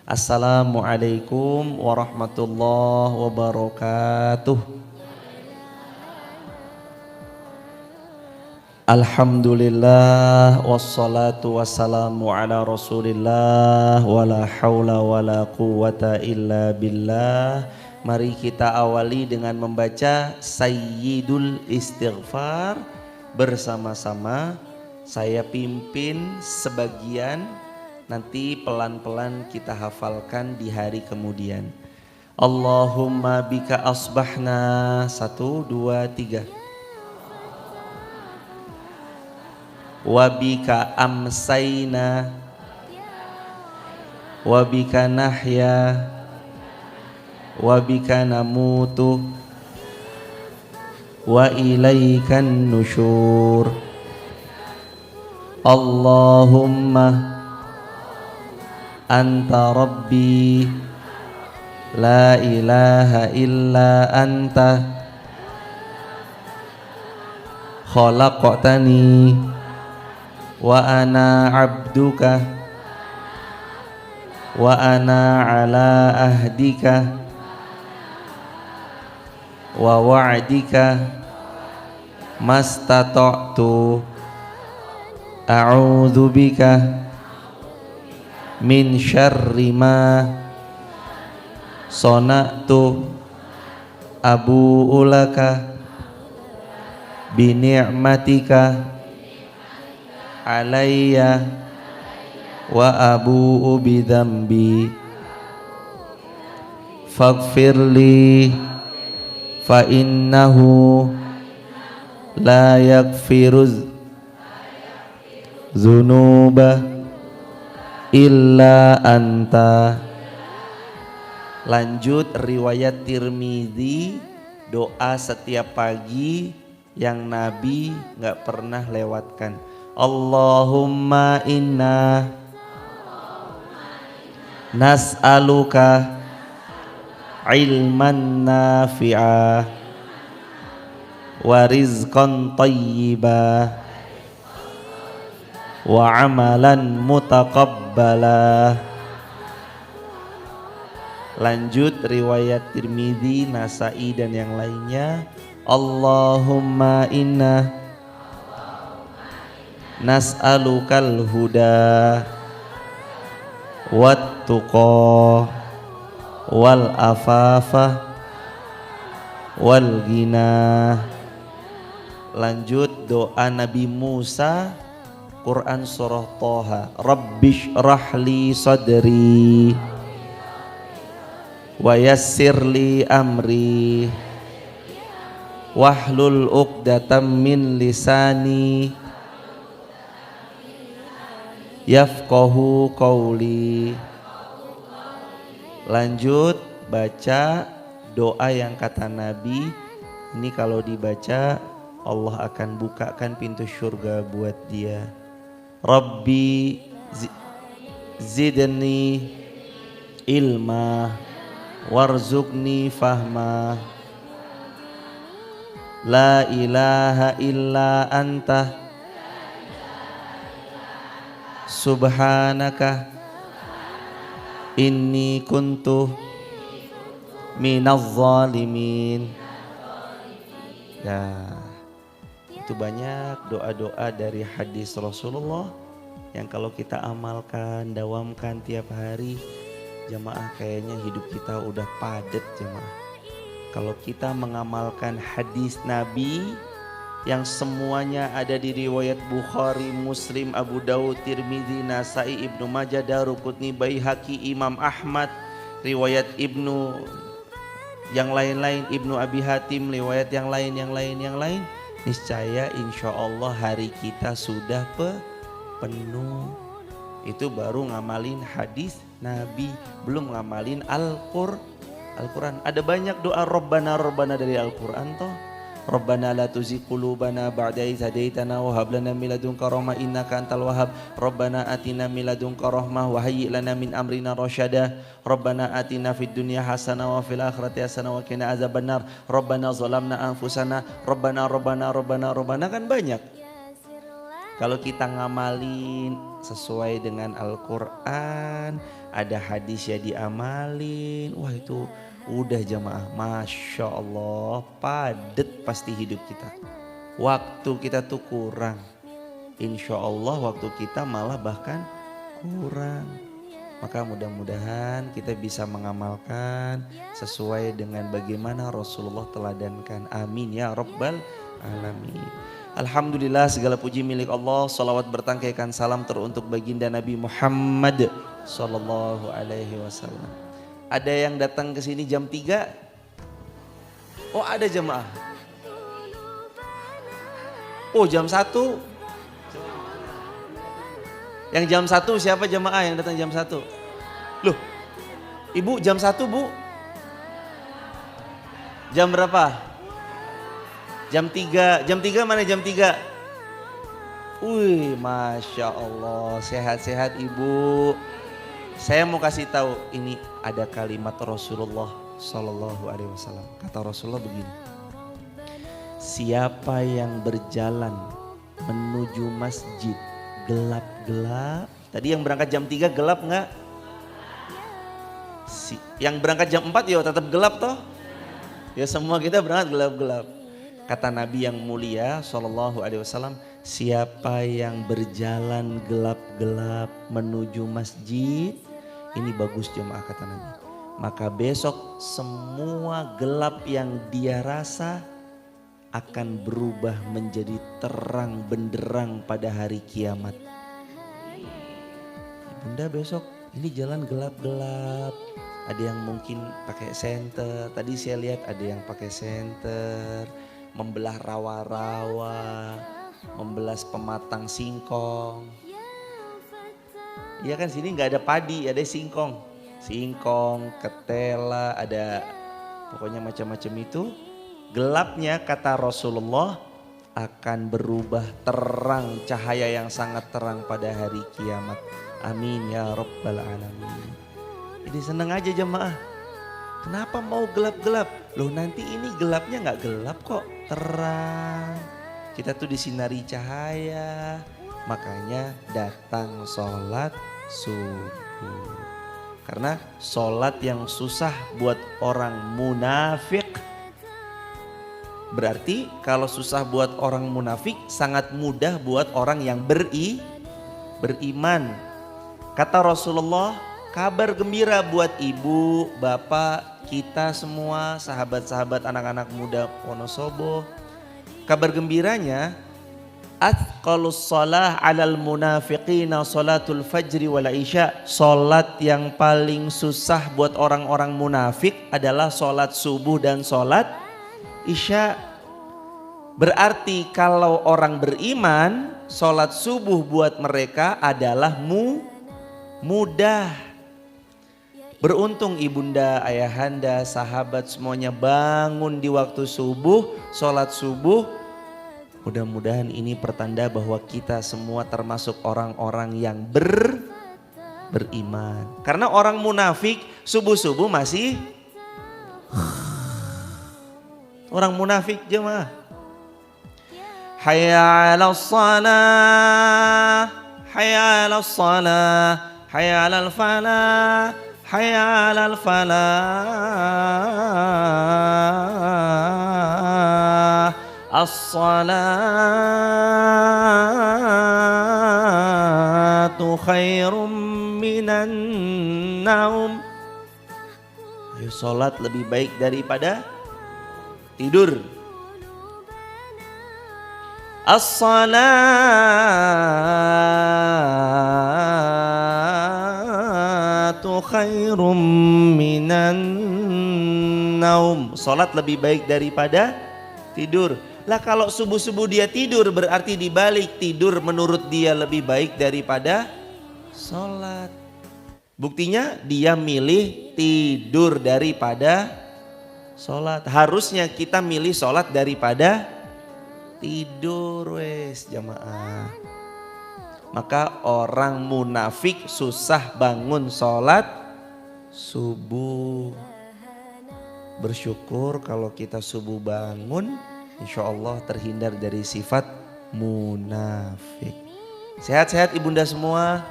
Assalamualaikum warahmatullahi wabarakatuh. Alhamdulillah wassalatu wassalamu ala rasulillah wala haula wala quwata illa billah. Mari kita awali dengan membaca Sayyidul Istighfar bersama-sama. Saya pimpin sebagian, nanti pelan-pelan kita hafalkan di hari kemudian. Allahumma bika asbahna. 1, 2, 3. Wabika amsayna wabika nahya wabika namutu wa ilaikan nusyur. Allahumma anta rabbi la ilaha illa anta khalaqtani wa ana abduka wa ana ala ahdika wa wa'dika mastata'tu a'udzu bika min syarri ma sana'tu abu'u laka bi ni'matika alayya wa abu'u bidhambi faghfirli fa innahu la yaghfiru dzunuba illa anta. Lanjut riwayat Tirmidzi, doa setiap pagi yang Nabi gak pernah lewatkan. Allahumma inna nas'aluka ilman nafi'a wa rizqan tayyiba wa amalan mutaqabbala. Lanjut riwayat Tirmidzi, Nasa'i dan yang lainnya. Allahumma inna nas'alukal huda wat tuqa wal afafa wal ghina. Lanjut doa Nabi Musa, Quran surah Thaha. Rabbish rahli sadri wa yassirli amri wahlul uqdatam min lisani yafqahu qawli. Lanjut baca doa yang kata Nabi ini, kalau dibaca Allah akan bukakan pintu surga buat dia. Rabbi zidni ilma warzuqni fahma la ilaha illa anta subhanaka inni kuntu minaz zalimin. Ya, itu banyak doa-doa dari hadis Rasulullah yang kalau kita amalkan, dawamkan tiap hari, jamaah, kayaknya hidup kita udah padat jamaah. Kalau kita mengamalkan hadis Nabi yang semuanya ada di riwayat Bukhari, Muslim, Abu Dawud, Tirmidzi, Nasa'i, Ibnu Majah, Daruqutni, Baihaqi, Imam Ahmad, riwayat Ibnu yang lain-lain, Ibnu Abi Hatim, riwayat yang lain, niscaya insya Allah hari kita sudah penuh. Itu baru ngamalin hadis Nabi, belum ngamalin Al-Quran. Ada banyak doa Rabbana dari Al-Quran toh. Rabbana la tuzigh qulubana ba'da idh hadaitana wa hab lana min ladunka rahmah innaka antal wahhab. Rabbana atina min ladunka rahmah wa hayyi' lana min amrina rasyada. Rabbana atina fid dunya hasanah wa fil akhirati hasanah wa qina azabannar. Rabbana zalamna anfusana. Rabbana kan banyak. Kalau kita ngamalin sesuai dengan Al-Quran, ada hadis ya diamalin, wah itu udah jamaah, Masya Allah padet pasti hidup kita. Waktu kita tuh kurang, insya Allah waktu kita malah bahkan kurang. Maka mudah-mudahan kita bisa mengamalkan sesuai dengan bagaimana Rasulullah teladankan. Amin ya Rabbal Alamin. Alhamdulillah segala puji milik Allah. Salawat bertangkaikan salam teruntuk baginda Nabi Muhammad Sallallahu Alaihi Wasallam. Ada yang datang ke sini jam 3? Oh ada jemaah. Oh jam 1. Yang jam 1 siapa jemaah yang datang jam 1? Loh, ibu jam 1 bu? Jam berapa? Jam 3, jam 3 mana jam 3? Wih, Masya Allah, sehat-sehat ibu. Saya mau kasih tahu, ini ada kalimat Rasulullah Sallallahu Alaihi Wasallam. Kata Rasulullah begini, siapa yang berjalan menuju masjid gelap-gelap. Tadi yang berangkat jam 3 gelap nggak? Yang berangkat jam 4 ya tetap gelap toh? Ya semua kita berangkat gelap-gelap. Kata Nabi yang mulia Sallallahu Alaihi Wasallam, siapa yang berjalan gelap-gelap menuju masjid, ini bagus jemaah kata Nabi, maka besok semua gelap yang dia rasa akan berubah menjadi terang benderang pada hari kiamat. Bunda besok ini jalan gelap-gelap, ada yang mungkin pakai senter, tadi saya lihat ada yang pakai senter, membelah rawa-rawa, membelas pematang singkong. Iya kan sini nggak ada padi, ada singkong. Singkong, ketela, ada pokoknya macam-macam itu. Gelapnya kata Rasulullah akan berubah terang, cahaya yang sangat terang pada hari kiamat. Amin ya Rabbal Alamin. Jadi senang aja jemaah. Kenapa mau gelap-gelap? Loh nanti ini gelapnya nggak gelap kok, terang. Kita tuh disinari cahaya, makanya datang sholat subuh. Karena sholat yang susah buat orang munafik, berarti kalau susah buat orang munafik sangat mudah buat orang yang beriman. Kata Rasulullah, kabar gembira buat ibu, bapak, kita semua, sahabat-sahabat anak-anak muda Wonosobo. Kabar gembiranya, athqalus shalah 'alal munafiqina salatul fajri wal isya. Salat yang paling susah buat orang-orang munafik adalah salat subuh dan salat isya. Berarti kalau orang beriman, salat subuh buat mereka adalah mudah. Beruntung ibunda, ayahanda, sahabat semuanya bangun di waktu subuh, sholat subuh. Mudah-mudahan ini pertanda bahwa kita semua termasuk orang-orang yang beriman. Karena orang munafik subuh-subuh masih orang munafik jemaah. Hayya 'alas shalah, hayya 'alas shalah, hayya 'alal falah. Hayya 'alal falah, as-salatu khairum minan naum. Ayo sholat lebih baik daripada tidur. As-salatu khairum minan naum. Salat lebih baik daripada tidur. Lah kalau subuh-subuh dia tidur berarti dibalik, tidur menurut dia lebih baik daripada salat. Buktinya dia milih tidur daripada salat. Harusnya kita milih salat daripada tidur wes jamaah. Maka orang munafik susah bangun sholat subuh. Bersyukur kalau kita subuh bangun, insya Allah terhindar dari sifat munafik. Sehat-sehat ibunda semua,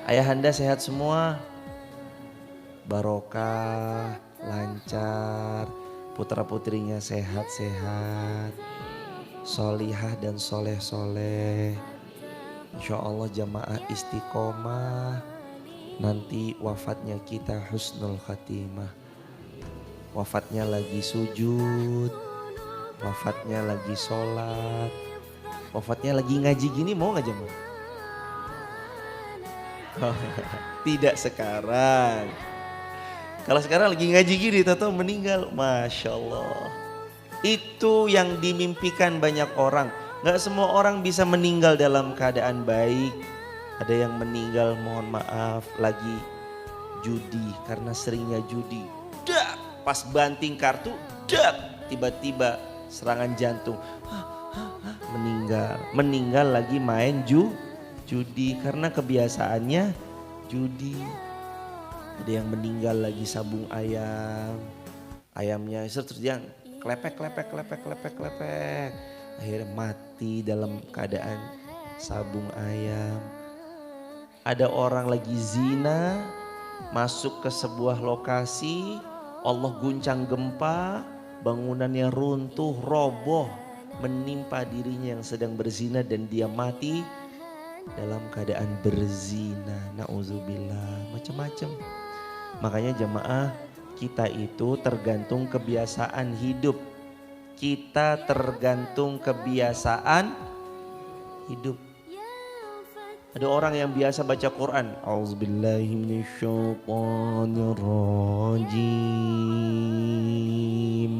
ayahanda sehat semua, barokah, lancar, putra-putrinya sehat-sehat, solihah dan soleh-soleh. Insya Allah jamaah istiqomah, nanti wafatnya kita husnul khatimah. Wafatnya lagi sujud, wafatnya lagi sholat, wafatnya lagi ngaji gini, mau gak jemaah? Tidak sekarang. Kalau sekarang lagi ngaji gini, tahu meninggal, Masya Allah. Itu yang dimimpikan banyak orang. Gak semua orang bisa meninggal dalam keadaan baik. Ada yang meninggal, mohon maaf, lagi judi karena seringnya judi. Pas banting kartu, tiba-tiba serangan jantung, meninggal lagi main judi karena kebiasaannya judi. Ada yang meninggal lagi sabung ayam, ayamnya terus dia klepek, akhirnya mati dalam keadaan sabung ayam. Ada orang lagi zina, masuk ke sebuah lokasi, Allah guncang gempa, bangunannya runtuh, roboh, menimpa dirinya yang sedang berzina dan dia mati dalam keadaan berzina. Na'udzubillah, macam-macam. Makanya jemaah, kita itu tergantung kebiasaan hidup. Kita tergantung kebiasaan hidup. Ada orang yang biasa baca Quran. Auzubillahi minasyaitonirrajim.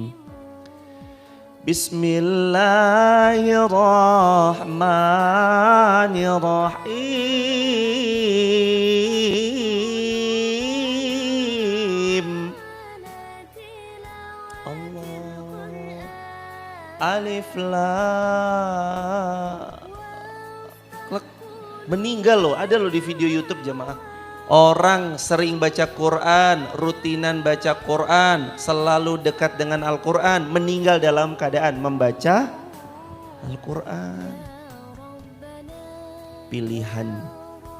Bismillahirrahmanirrahim. Allah. Alif lam. Meninggal loh, ada loh di video YouTube jemaah. Orang sering baca Quran, rutinan baca Quran, selalu dekat dengan Al-Quran, meninggal dalam keadaan membaca Al-Quran. Pilihan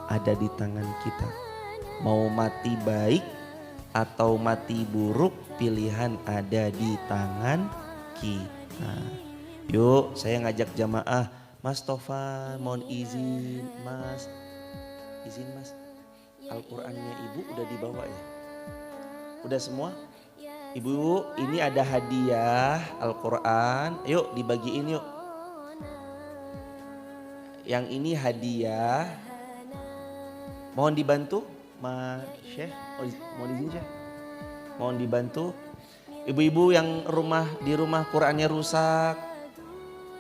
ada di tangan kita. Mau mati baik atau mati buruk, pilihan ada di tangan kita. Yuk, saya ngajak jamaah. Mas Tofa, mohon izin, Mas. Izin Mas, Al-Qurannya Ibu udah dibawa ya? Udah semua? Ibu, ini ada hadiah Al-Quran. Yuk dibagiin yuk. Yang ini hadiah. Mohon dibantu, Mas Syekh. Mohon izin Syekh. Mohon dibantu. Ibu-ibu yang di rumah Qurannya rusak.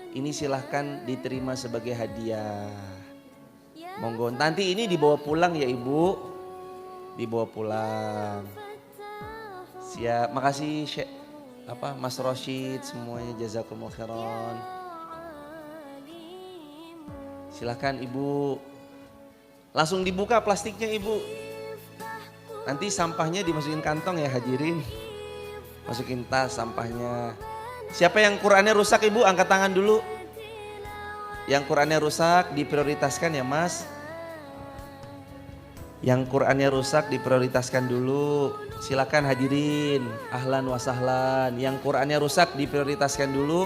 Ini silahkan diterima sebagai hadiah. Monggo, nanti ini dibawa pulang ya Ibu. Dibawa pulang. Siap, makasih Syekh, Mas Rosyid semuanya, jazakumullah khairan. Silahkan Ibu. Langsung dibuka plastiknya Ibu. Nanti sampahnya dimasukin kantong ya hadirin. Masukin tas sampahnya. Siapa yang Qurannya rusak Ibu, angkat tangan dulu. Yang Qurannya rusak diprioritaskan ya Mas. Yang Qurannya rusak diprioritaskan dulu. Silakan hadirin, ahlan wa sahlan. Yang Qurannya rusak diprioritaskan dulu.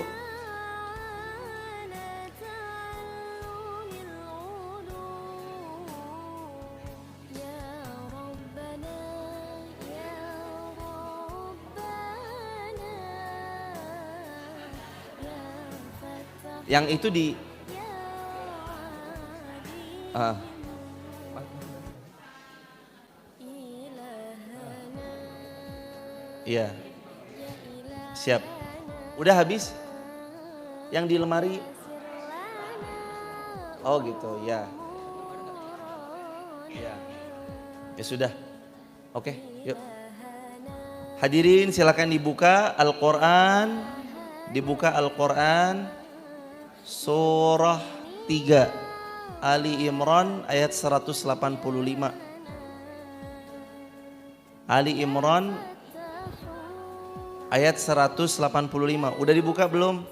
Yang itu di iya. Siap. Udah habis? Yang di lemari? Oh gitu, ya. Ya. Ya sudah. Oke, yuk. Hadirin silakan dibuka Al-Qur'an. Dibuka Al-Qur'an surah 3 Ali Imran ayat 185. Ali Imran ayat 185. Udah dibuka belum?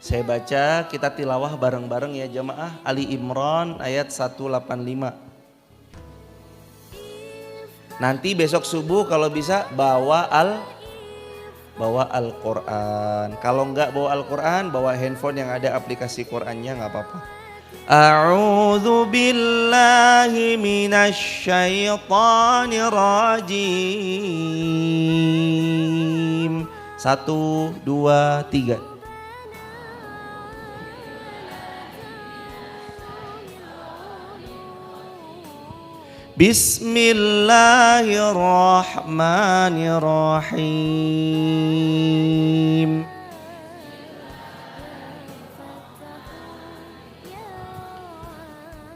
Saya baca, kita tilawah bareng-bareng ya jamaah. Ali Imran ayat 185. Nanti besok subuh kalau bisa bawa Al-Quran. Kalau enggak bawa Al-Quran, bawa handphone yang ada aplikasi Qurannya, nggak apa-apa. A'udzu billahi minasy syaithanir rajim. 1, 2, 3. Bismillahirrahmanirrahim.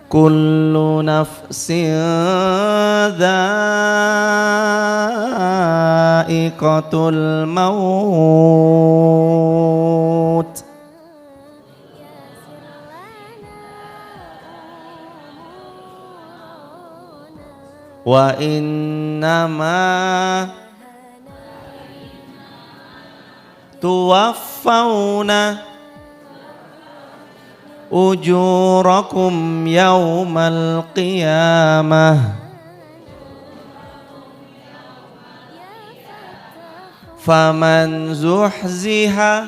Kullu nafsin dha'iqatul maut. Wa innama tuwaffawna ujurakum yawmal qiyamah faman zuhziha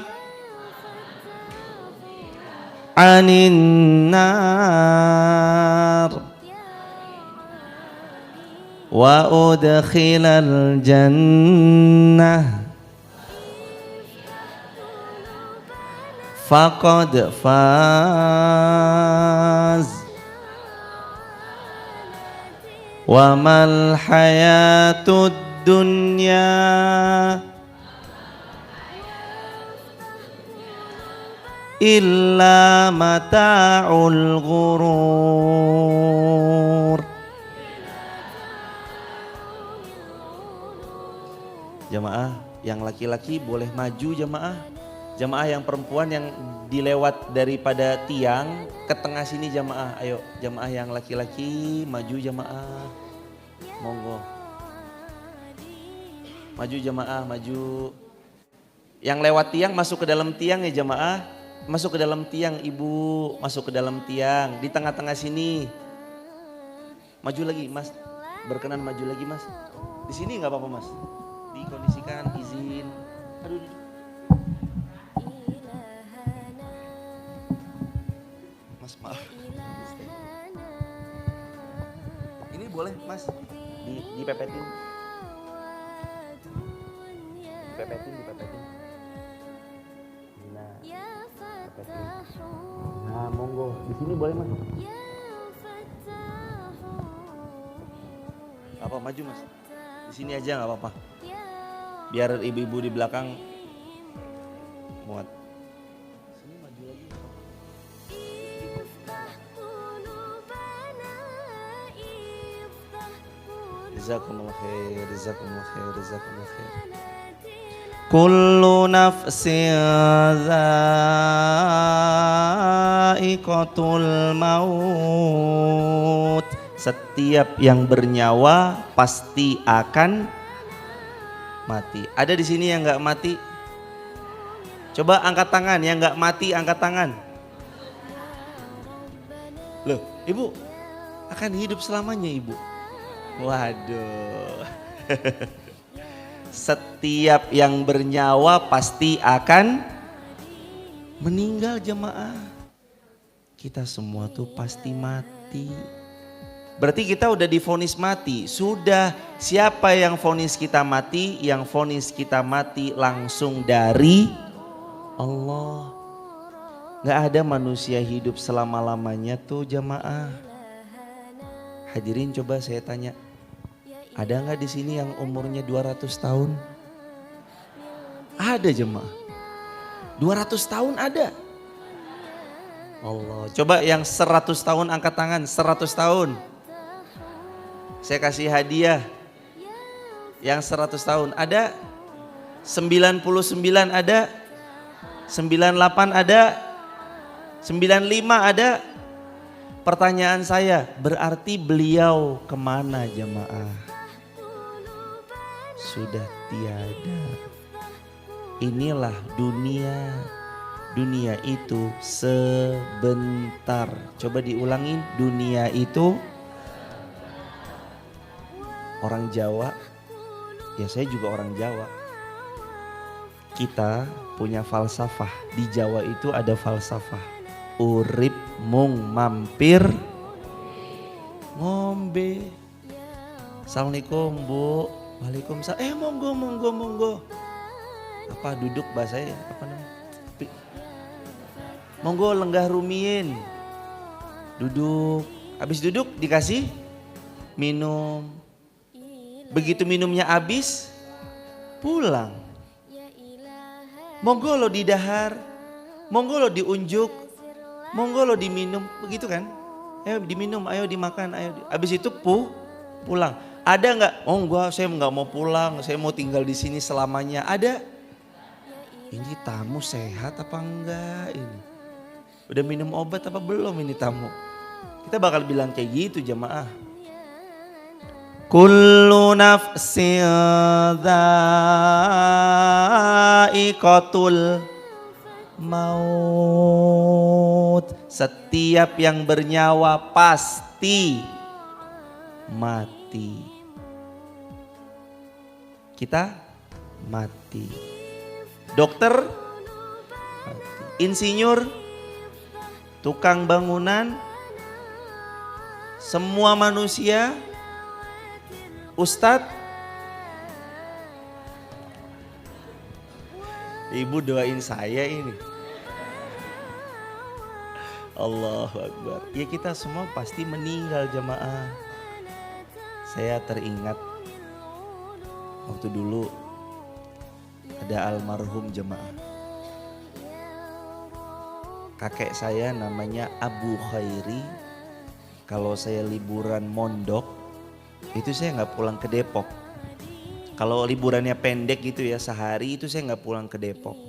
'anil nar wa udkhilal jannah faqad faz wa mal hayatud dunya illa mata'ul ghurur. Jamaah yang laki-laki boleh maju jamaah. Jamaah yang perempuan yang dilewat daripada tiang ke tengah sini jamaah. Ayo jamaah yang laki-laki maju jamaah. Monggo. Maju jamaah, maju. Yang lewat tiang masuk ke dalam tiang ya jamaah. Masuk ke dalam tiang ibu, masuk ke dalam tiang. Di tengah-tengah sini. Maju lagi mas, berkenan maju lagi mas. Di sini nggak apa-apa mas. Dikondisikan izin. Aduh. Mas maaf. Ini boleh mas dipepetin. Dipepetin. Nah, pepetin. Nah, monggo. Di sini boleh mas. Apa maju mas? Di sini aja nggak apa-apa. Biar ibu-ibu di belakang muat. Sini maju lagi. Jazakumullah khair. Kullu nafsin dha'iqatul maut. Setiap yang bernyawa pasti akan mati. Ada di sini yang nggak mati? Coba angkat tangan yang nggak mati, angkat tangan. Loh, ibu akan hidup selamanya ibu. Waduh. Setiap yang bernyawa pasti akan meninggal jemaah. Kita semua tuh pasti mati. Berarti kita udah divonis mati. Sudah, siapa yang vonis kita mati? Yang vonis kita mati langsung dari Allah. Gak ada manusia hidup selama-lamanya tuh jamaah. Hadirin coba saya tanya. Ada gak di sini yang umurnya 200 tahun? Ada jemaah. 200 tahun ada. Allah. Coba yang 100 tahun angkat tangan. 100 tahun. Saya kasih hadiah. Yang 100 tahun ada. 99 ada. 98 ada. 95 ada. Pertanyaan saya, berarti beliau kemana jemaah? Sudah tiada. Inilah dunia. Dunia itu sebentar. Coba diulangin, dunia itu. Orang Jawa, ya saya juga orang Jawa. Kita punya falsafah. Di Jawa itu ada falsafah. Urip mung mampir ngombe. Assalamualaikum Bu. Waalaikumsalam. Monggo. Apa duduk bahasanya apa namanya? Monggo lenggah rumiyin. Duduk. Habis duduk dikasih minum. Begitu minumnya habis, pulang. Monggo lo didahar, monggo lo diunjuk, monggo lo diminum, begitu kan? Ayo diminum, ayo dimakan, ayo. Habis itu pulang. Ada nggak? Oh enggak, saya nggak mau pulang, saya mau tinggal di sini selamanya. Ada? Ini tamu sehat apa enggak ini? Udah minum obat apa belum ini tamu? Kita bakal bilang kayak gitu jamaah. Kullu nafsin dha'iqatul maut. Setiap yang bernyawa pasti mati. Kita mati. Dokter mati. Insinyur, tukang bangunan, semua manusia, Ustadz, Ibu doain saya ini. Allahu Akbar. Ya kita semua pasti meninggal jamaah. Saya teringat waktu dulu ada almarhum jamaah. Kakek saya namanya Abu Khairi. Kalau saya liburan mondok, itu saya nggak pulang ke Depok. Kalau liburannya pendek gitu ya sehari, itu saya nggak pulang ke Depok.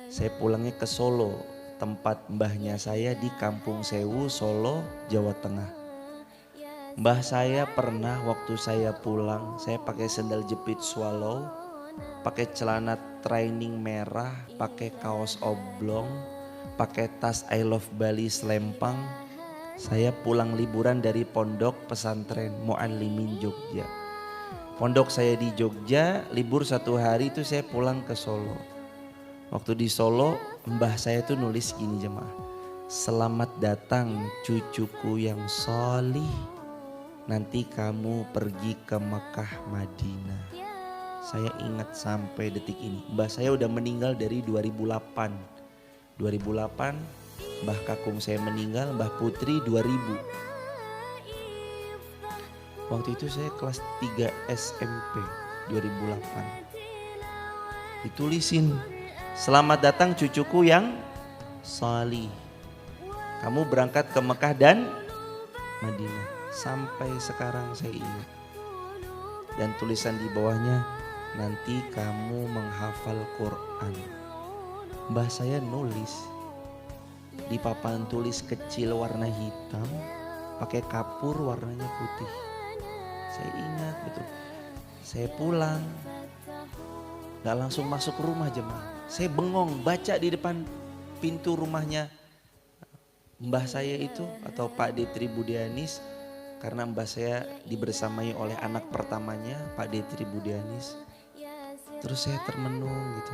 Saya pulangnya ke Solo, tempat mbahnya saya di Kampung Sewu, Solo, Jawa Tengah. Mbah saya pernah waktu saya pulang, saya pakai sandal jepit swallow, pakai celana training merah, pakai kaos oblong, pakai tas I Love Bali selempang. Saya pulang liburan dari pondok pesantren Muallimin Jogja. Pondok saya di Jogja, libur 1 hari itu saya pulang ke Solo. Waktu di Solo, mbah saya tuh nulis gini jemaah. Selamat datang cucuku yang solih, nanti kamu pergi ke Mekah Madinah. Saya ingat sampai detik ini. Mbah saya udah meninggal dari 2008. 2008 Mbah kakung saya meninggal, Mbah Putri 2000. Waktu itu saya kelas 3 SMP 2008. Ditulisin, selamat datang cucuku yang salih. Kamu berangkat ke Mekah dan Madinah. Sampai sekarang saya ingat. Dan tulisan di bawahnya, nanti kamu menghafal Quran. Mbah saya nulis di papan tulis kecil warna hitam, pakai kapur warnanya putih. Saya ingat betul. Saya pulang, gak langsung masuk rumah jemaah. Saya bengong baca di depan pintu rumahnya mbah saya itu atau Pak Detri Budianis. Karena mbah saya dibersamai oleh anak pertamanya Pak Detri Budianis. Terus saya termenung gitu.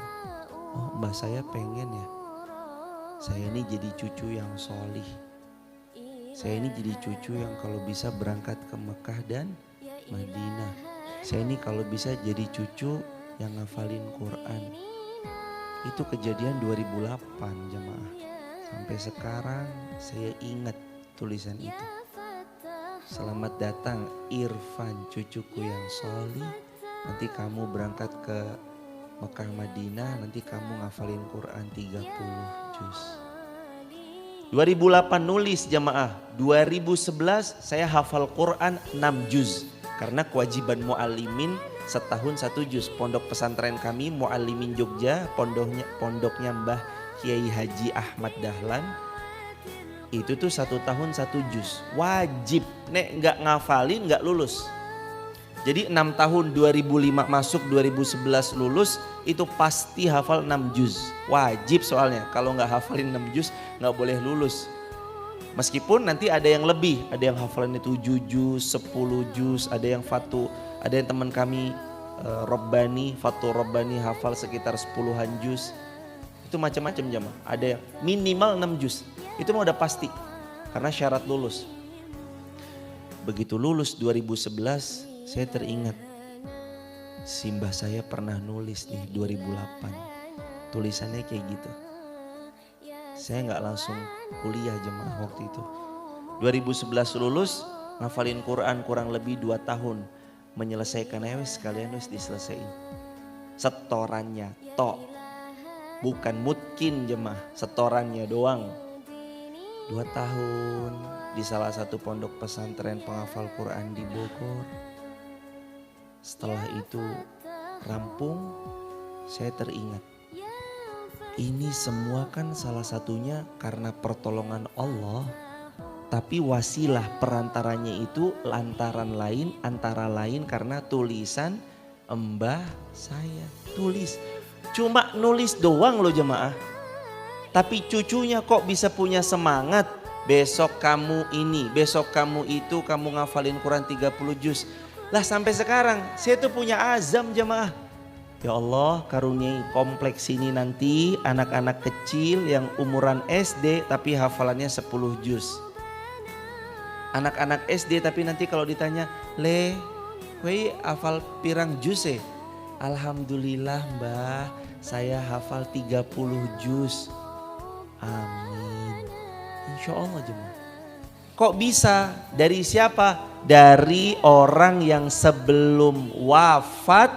Oh mbah saya pengen ya, saya ini jadi cucu yang solih. Saya ini jadi cucu yang kalau bisa berangkat ke Mekah dan Madinah. Saya ini kalau bisa jadi cucu yang ngafalin Quran. Itu kejadian 2008 jemaah. Sampai sekarang saya ingat tulisan itu. Selamat datang Irfan cucuku yang solih. Nanti kamu berangkat ke Mekah Madinah, nanti kamu ngafalin Quran 30 juz. 2008 nulis jamaah, 2011 saya hafal Quran 6 juz. Karena kewajiban muallimin setahun 1 juz. Pondok pesantren kami Muallimin Jogja, pondoknya Mbah Kiai Haji Ahmad Dahlan. Itu tuh 1 tahun 1 juz. Wajib, nek gak ngafalin gak lulus. Jadi 6 tahun 2005 masuk 2011 lulus itu pasti hafal 6 juz. Wajib soalnya kalau nggak hafalin 6 juz nggak boleh lulus. Meskipun nanti ada yang lebih, ada yang hafalannya 7 juz, 10 juz, ada yang ada yang teman kami Fatu Robbani hafal sekitar 10-an juz. Itu macam-macam jamaah. Ada yang minimal 6 juz. Itu mah udah pasti karena syarat lulus. Begitu lulus 2011 saya teringat simbah saya pernah nulis nih 2008. Tulisannya kayak gitu. Saya nggak langsung kuliah jemaah waktu itu. 2011 lulus, ngafalin Quran kurang lebih 2 tahun. Menyelesaikan sekalian diselesain. Setorannya, bukan mungkin jemaah, setorannya doang. 2 tahun di salah satu pondok pesantren penghafal Quran di Bogor. Setelah itu rampung, saya teringat. Ini semua kan salah satunya karena pertolongan Allah. Tapi wasilah perantaranya itu antara lain karena tulisan mbah saya. Cuma nulis doang loh jemaah. Tapi cucunya kok bisa punya semangat. Besok kamu ini, besok kamu itu, kamu ngafalin Quran 30 juz. Lah sampai sekarang saya tuh punya azam jemaah. Ya Allah karuniai kompleks ini nanti anak-anak kecil yang umuran SD tapi hafalannya 10 juz. Anak-anak SD tapi nanti kalau ditanya, "Le, kowe hafal pirang juz ya?" "Alhamdulillah mbah, saya hafal 30 juz." Amin. Insya Allah jemaah. Kok bisa? Dari siapa? Dari orang yang sebelum wafat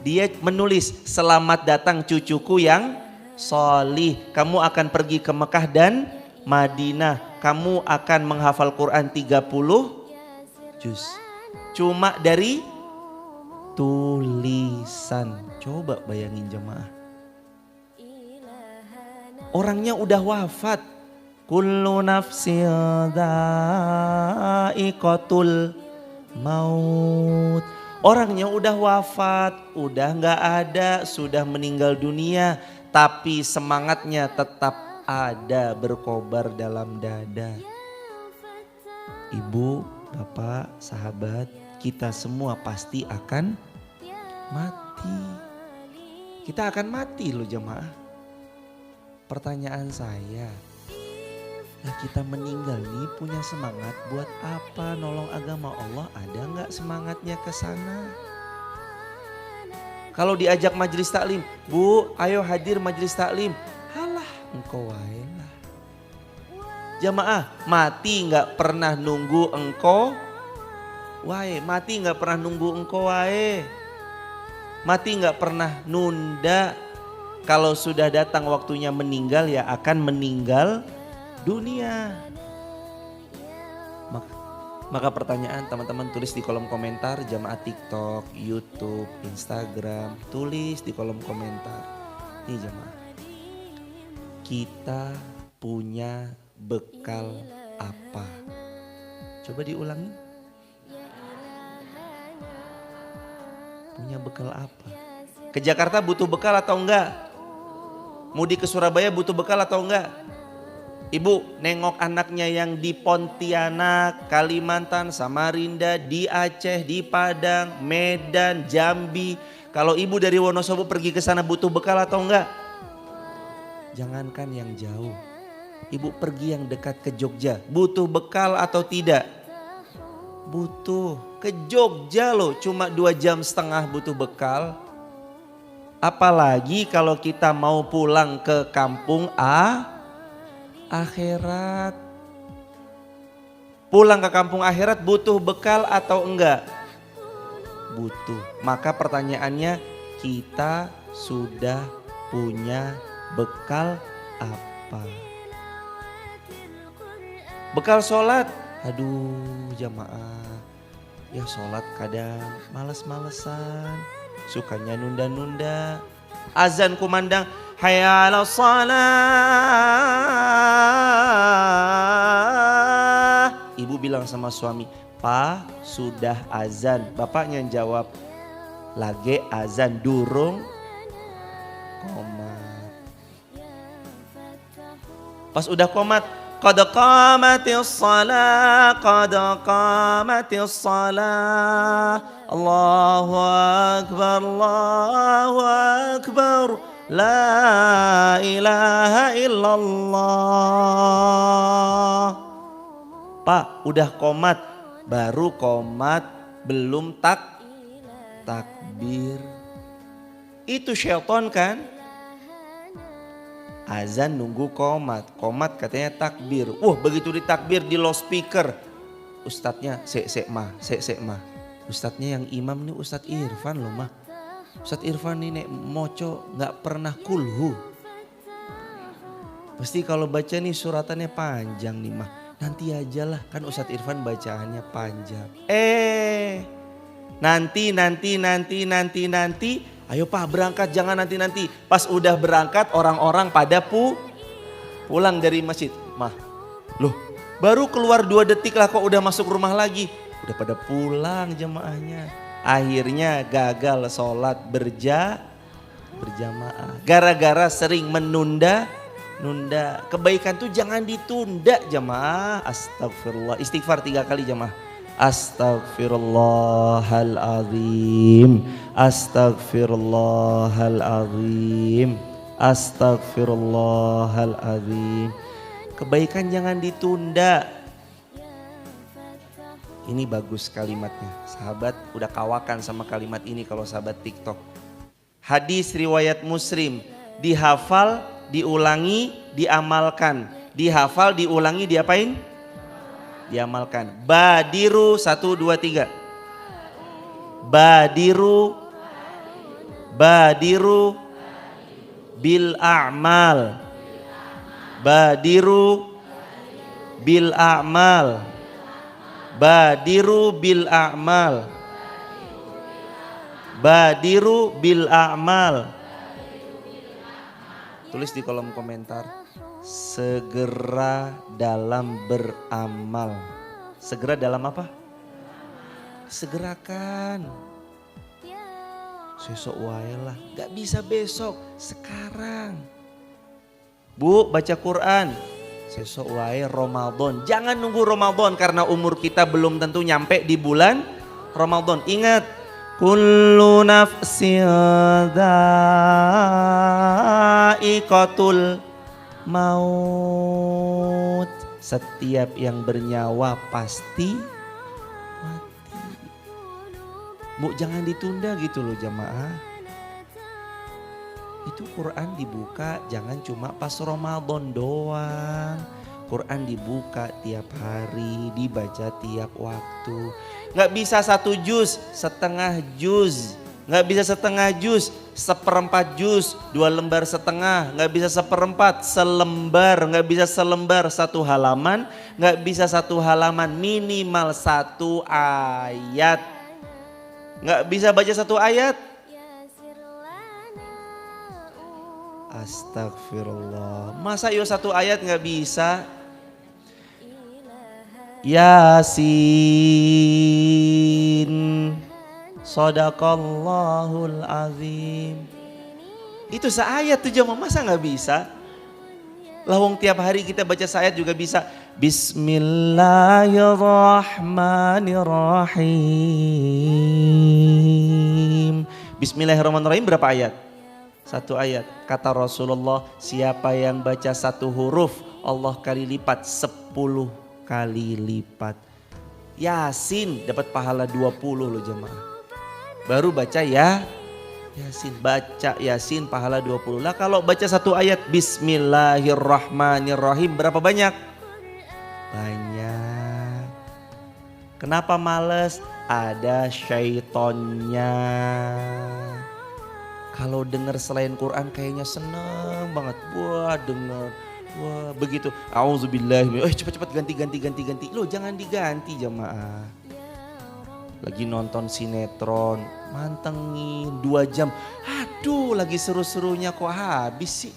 dia menulis, "Selamat datang cucuku yang solih. Kamu akan pergi ke Mekah dan Madinah. Kamu akan menghafal Quran 30 juz." Cuma dari tulisan. Coba bayangin jemaah. Orangnya udah wafat. Kullu nafsin dha'iqatul maut. Orangnya udah wafat, udah gak ada, sudah meninggal dunia. Tapi semangatnya tetap ada, berkobar dalam dada. Ibu, bapak, sahabat, kita semua pasti akan mati. Kita akan mati loh jemaah. Pertanyaan saya, nah kita meninggal nih punya semangat buat apa nolong agama Allah? Ada nggak semangatnya ke sana? Kalau diajak majelis taklim, "Bu, ayo hadir majelis taklim." Halah, engkau wae lah. Jamaah, mati nggak pernah nunggu engkau wae. Mati nggak pernah nunggu engkau wae. Mati nggak pernah nunda. Kalau sudah datang waktunya meninggal ya akan meninggal dunia. Maka pertanyaan teman-teman tulis di kolom komentar, jamaah TikTok, YouTube, Instagram, tulis di kolom komentar. Nih jamaah, kita punya bekal apa? Coba diulangi. Punya bekal apa? Ke Jakarta butuh bekal atau enggak? Mudik ke Surabaya butuh bekal atau enggak? Ibu nengok anaknya yang di Pontianak, Kalimantan, Samarinda, di Aceh, di Padang, Medan, Jambi. Kalau ibu dari Wonosobo pergi ke sana butuh bekal atau enggak? Jangankan yang jauh. Ibu pergi yang dekat ke Jogja, butuh bekal atau tidak? Butuh. Ke Jogja loh cuma 2,5 jam butuh bekal. Apalagi kalau kita mau pulang ke kampung akhirat. Pulang ke kampung akhirat butuh bekal atau enggak? Butuh. Maka pertanyaannya, kita sudah punya bekal apa? Bekal sholat. Aduh jamaah. Ya sholat kadang males-malesan. Sukanya nunda-nunda. Azan kumandang, hayya 'alas shalah. Ibu bilang sama suami, "Pa, sudah azan." Bapaknya yang jawab, "Lagi azan durung komat." Pas udah komat, qad qamatis shalah, qad qamatis shalah. Allahu akbar, Allahu akbar. La ilaha illallah. Pak, udah komat. Baru komat, belum takbir. Itu syaitan kan? Azan nunggu komat. Komat katanya takbir. Wah, begitu ditakbir di loudspeaker. Ustadznya sek mah. Ustadznya yang imam nih Ustadz Irfan loh mah. Ustadz Irfan ini nek moco gak pernah kulhu. Pasti kalau baca nih suratannya panjang nih mah. Nanti aja lah, kan Ustadz Irfan bacaannya panjang. Nanti. Ayo Pak berangkat, jangan nanti. Pas udah berangkat orang-orang pada pulang dari masjid. Mah, loh baru keluar 2 detik lah kok udah masuk rumah lagi. Udah pada pulang jemaahnya. Akhirnya gagal sholat berjamaah. Gara-gara sering menunda. Kebaikan tuh jangan ditunda jamaah. Astagfirullah. Istighfar 3 kali jamaah. Astaghfirullahaladzim. Astaghfirullahaladzim. Astaghfirullahaladzim. Kebaikan jangan ditunda. Ini bagus kalimatnya. Sahabat udah kawakan sama kalimat ini kalau sahabat TikTok. Hadis riwayat Muslim. Dihafal, diulangi, diamalkan. Dihafal, diulangi, diapain? Diamalkan. Badiru 1, 2, 3. Badiru bil a'mal. Badiru bil a'mal. Badiru bil a'mal. Badiru bil a'mal. Tulis di kolom komentar. Segera dalam beramal. Segera dalam apa? Segerakan. Besok wae lah. Gak bisa besok, sekarang. Bu baca Quran. Sesok wae Ramadan. Jangan nunggu Ramadan karena umur kita belum tentu nyampe di bulan Ramadan. Ingat, kullu nafsin dha'iqatul maut. Setiap yang bernyawa pasti mati. Bu jangan ditunda gitu loh jamaah. Itu Quran dibuka jangan cuma pas Ramadan doang. Quran dibuka tiap hari, dibaca tiap waktu. Gak bisa 1 juz, setengah juz. Gak bisa setengah juz, 1/4 juz, 2 lembar setengah. Gak bisa 1/4, selembar. Gak bisa selembar 1 halaman. Gak bisa 1 halaman, minimal 1 ayat. Gak bisa baca 1 ayat. Astagfirullah. Masa yo 1 ayat gak bisa? Yasin. Shadaqallahul azim. Itu seayat tuh jemaah, masa gak bisa? Lawang tiap hari kita baca seayat juga bisa. Bismillahirrahmanirrahim. Bismillahirrahmanirrahim berapa ayat? 1 ayat. Kata Rasulullah, siapa yang baca 1 huruf Allah kali lipat 10 kali lipat. Yasin dapat pahala 20 loh jemaah. Baru baca Yasin, baca Yasin pahala 20. Lah kalau baca 1 ayat Bismillahirrahmanirrahim berapa banyak? Banyak. Kenapa males? Ada syaitonnya. Kalau dengar selain Quran kayaknya seneng banget. Wah denger. Wah begitu. Auzubillah. Cepat-cepat ganti. Loh jangan diganti jamaah. Lagi nonton sinetron. Mantengin 2 jam. Aduh lagi seru-serunya kok habis sih.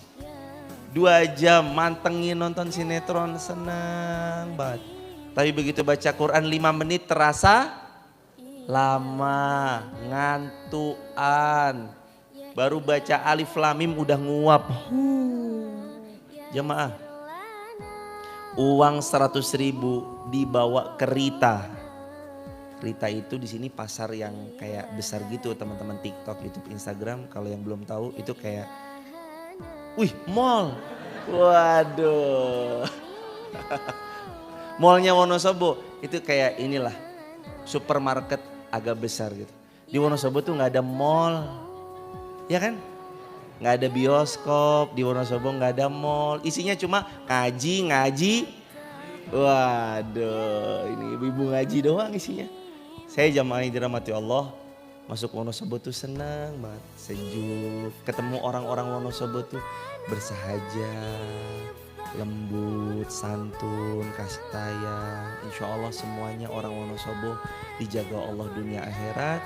2 jam mantengin nonton sinetron seneng banget. Tapi begitu baca Quran 5 menit terasa lama, ngantuan. Baru baca alif lam mim udah nguap. Jamaah, uang 100.000 dibawa ke Rita. Rita itu di sini pasar yang kayak besar gitu, teman-teman TikTok, YouTube, Instagram. Kalau yang belum tahu itu kayak, wih, mall. Waduh. Mallnya Wonosobo itu kayak inilah, supermarket agak besar gitu. Di Wonosobo tuh nggak ada mall, ya kan? Nggak ada bioskop di Wonosobo, nggak ada mall. Isinya cuma ngaji. Waduh, ini ibu-ibu ngaji doang isinya. Saya jamaah yang dirahmati Allah, masuk Wonosobo tuh senang banget, sejuk. Ketemu orang-orang Wonosobo tuh bersahaja, lembut, santun, kasih sayang. Insya Allah semuanya orang Wonosobo dijaga Allah dunia akhirat.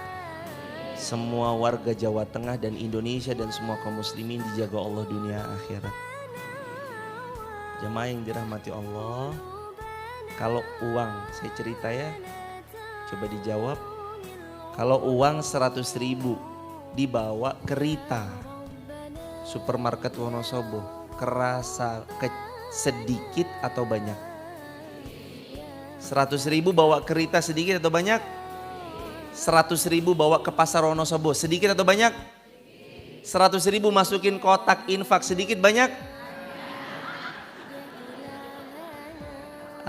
Semua warga Jawa Tengah dan Indonesia dan semua kaum muslimin dijaga Allah dunia akhirat. Jamaah yang dirahmati Allah, kalau uang, saya cerita ya, coba dijawab. Kalau uang 100.000 dibawa ke Rita, supermarket Wonosobo, kerasa sedikit atau banyak? 100.000 bawa ke Rita sedikit atau banyak? 100.000 bawa ke pasar Wonosobo sedikit atau banyak? 100.000 masukin kotak infak sedikit banyak?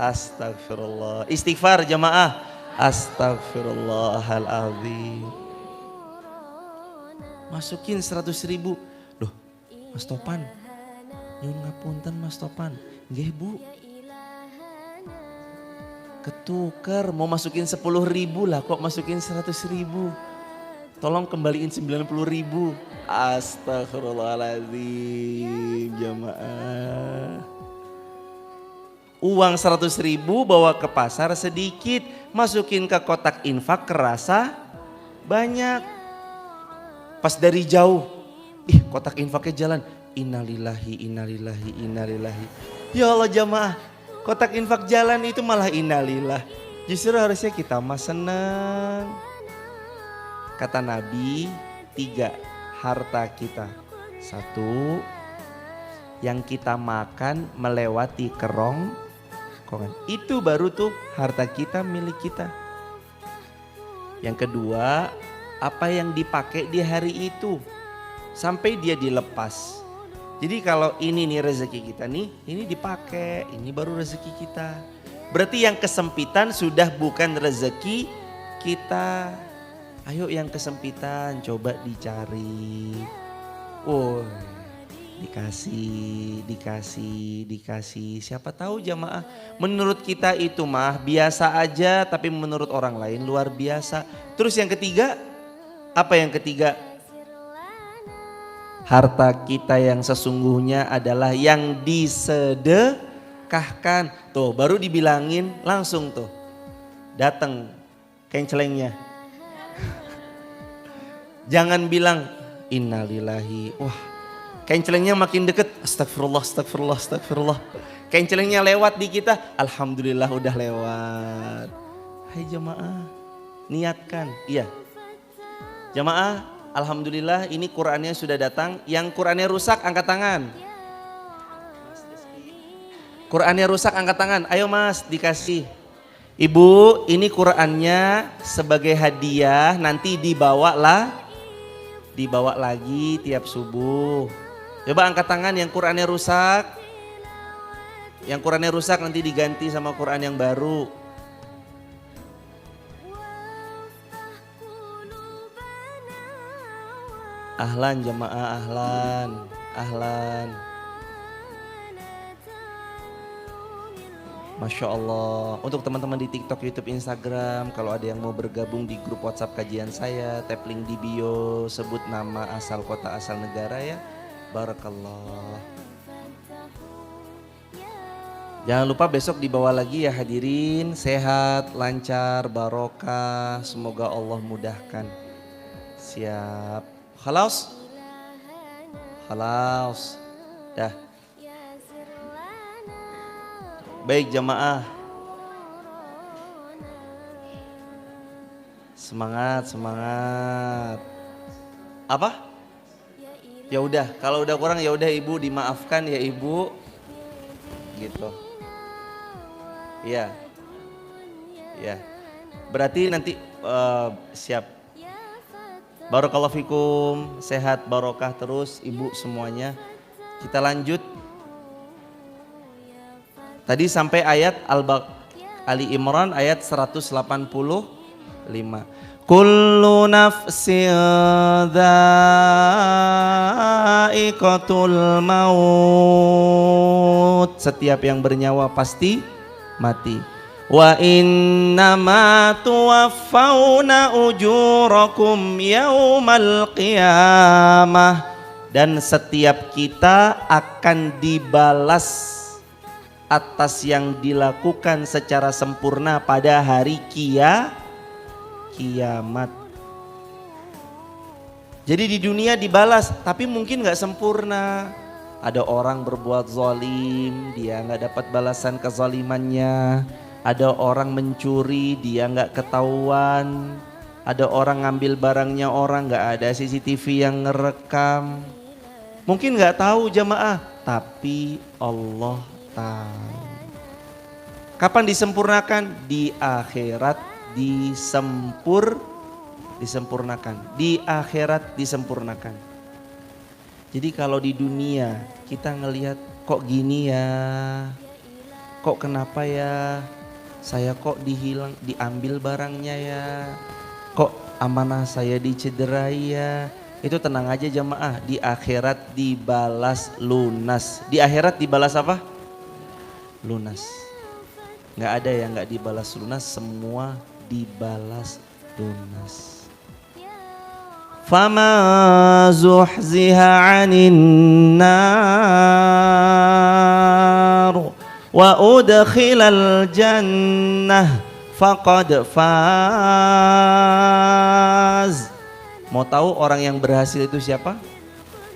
Astagfirullah. Istighfar jamaah. Astagfirullahaladzim. Masukin 100.000. Loh Mas Topan, nyun ngapunten Mas Topan. Nggih Bu, ketukar mau masukin 10.000 lah, kok masukin 100.000. Tolong kembaliin 90.000. Astagfirullahaladzim jamaah. Uang 100.000 bawa ke pasar sedikit, masukin ke kotak infak kerasa banyak. Pas dari jauh, kotak infaknya jalan. Innalillahi. Ya Allah jamaah, kotak infak jalan itu malah innalillah. Justru harusnya kita mah senang. Kata Nabi, 3 harta kita. 1, yang kita makan melewati kerongkongan. Itu baru tuh harta kita, milik kita. Yang kedua, apa yang dipakai di hari itu sampai dia dilepas. Jadi kalau ini nih rezeki kita nih, ini dipakai, ini baru rezeki kita. Berarti yang kesempitan sudah bukan rezeki kita. Ayo yang kesempitan coba dicari. Oh, dikasih. Siapa tahu jamaah, menurut kita itu mah biasa aja, tapi menurut orang lain luar biasa. Terus yang ketiga, apa yang ketiga? Harta kita yang sesungguhnya adalah yang disedekahkan. Tuh baru dibilangin langsung tuh datang kencelengnya. Jangan bilang innalillahi. Wah, kencelengnya makin deket. Astagfirullah. Kencelengnya lewat di kita. Alhamdulillah udah lewat. Hai jamaah, niatkan. Iya. Jamaah, alhamdulillah ini Qur'annya sudah datang. Yang Qur'annya rusak angkat tangan. Qur'annya rusak angkat tangan. Ayo Mas, dikasih. Ibu, ini Qur'annya sebagai hadiah, nanti dibawa lagi tiap subuh. Coba angkat tangan yang Qur'annya rusak. Yang Qur'annya rusak nanti diganti sama Qur'an yang baru. Ahlan jamaah, ahlan. Masya Allah. Untuk teman-teman di TikTok, YouTube, Instagram, kalau ada yang mau bergabung di grup WhatsApp kajian saya, tap link di bio, sebut nama, asal kota, asal negara ya. Barakallah. Jangan lupa besok dibawa lagi ya hadirin. Sehat, lancar, barokah. Semoga Allah mudahkan. Siap. Khalas? Dah. Baik jamaah, Semangat, semangat. Apa? Ya udah, kalau udah kurang ya udah Ibu dimaafkan ya Ibu. Gitu. Iya. Ya. Berarti nanti siap. Barakallahu fikum, sehat barokah terus Ibu semuanya. Kita lanjut. Tadi sampai ayat Ali Imran ayat 185. Kullu nafsin dha'iqatul maut. Setiap yang bernyawa pasti mati. Wa innama tuwaffawna ujurakum yaumal qiyamah. Dan setiap kita akan dibalas atas yang dilakukan secara sempurna pada hari kiamat. Jadi di dunia dibalas, tapi mungkin gak sempurna. Ada orang berbuat zalim, dia gak dapat balasan kezalimannya. Ada orang mencuri, dia gak ketahuan. Ada orang ngambil barangnya orang, gak ada CCTV yang ngerekam. Mungkin gak tahu jamaah, tapi Allah tahu. Kapan disempurnakan? Di akhirat disempurnakan. Di akhirat disempurnakan. Jadi kalau di dunia kita ngelihat kok gini ya, kok kenapa ya, saya kok diambil barangnya ya, kok amanah saya dicederai ya, itu tenang aja jamaah, di akhirat dibalas lunas. Di akhirat dibalas apa? Lunas. Nggak ada yang nggak dibalas lunas, semua dibalas lunas. Fama zuhziha 'anil nar wa udkhilal jannah faqad faz. Mau tahu orang yang berhasil itu siapa?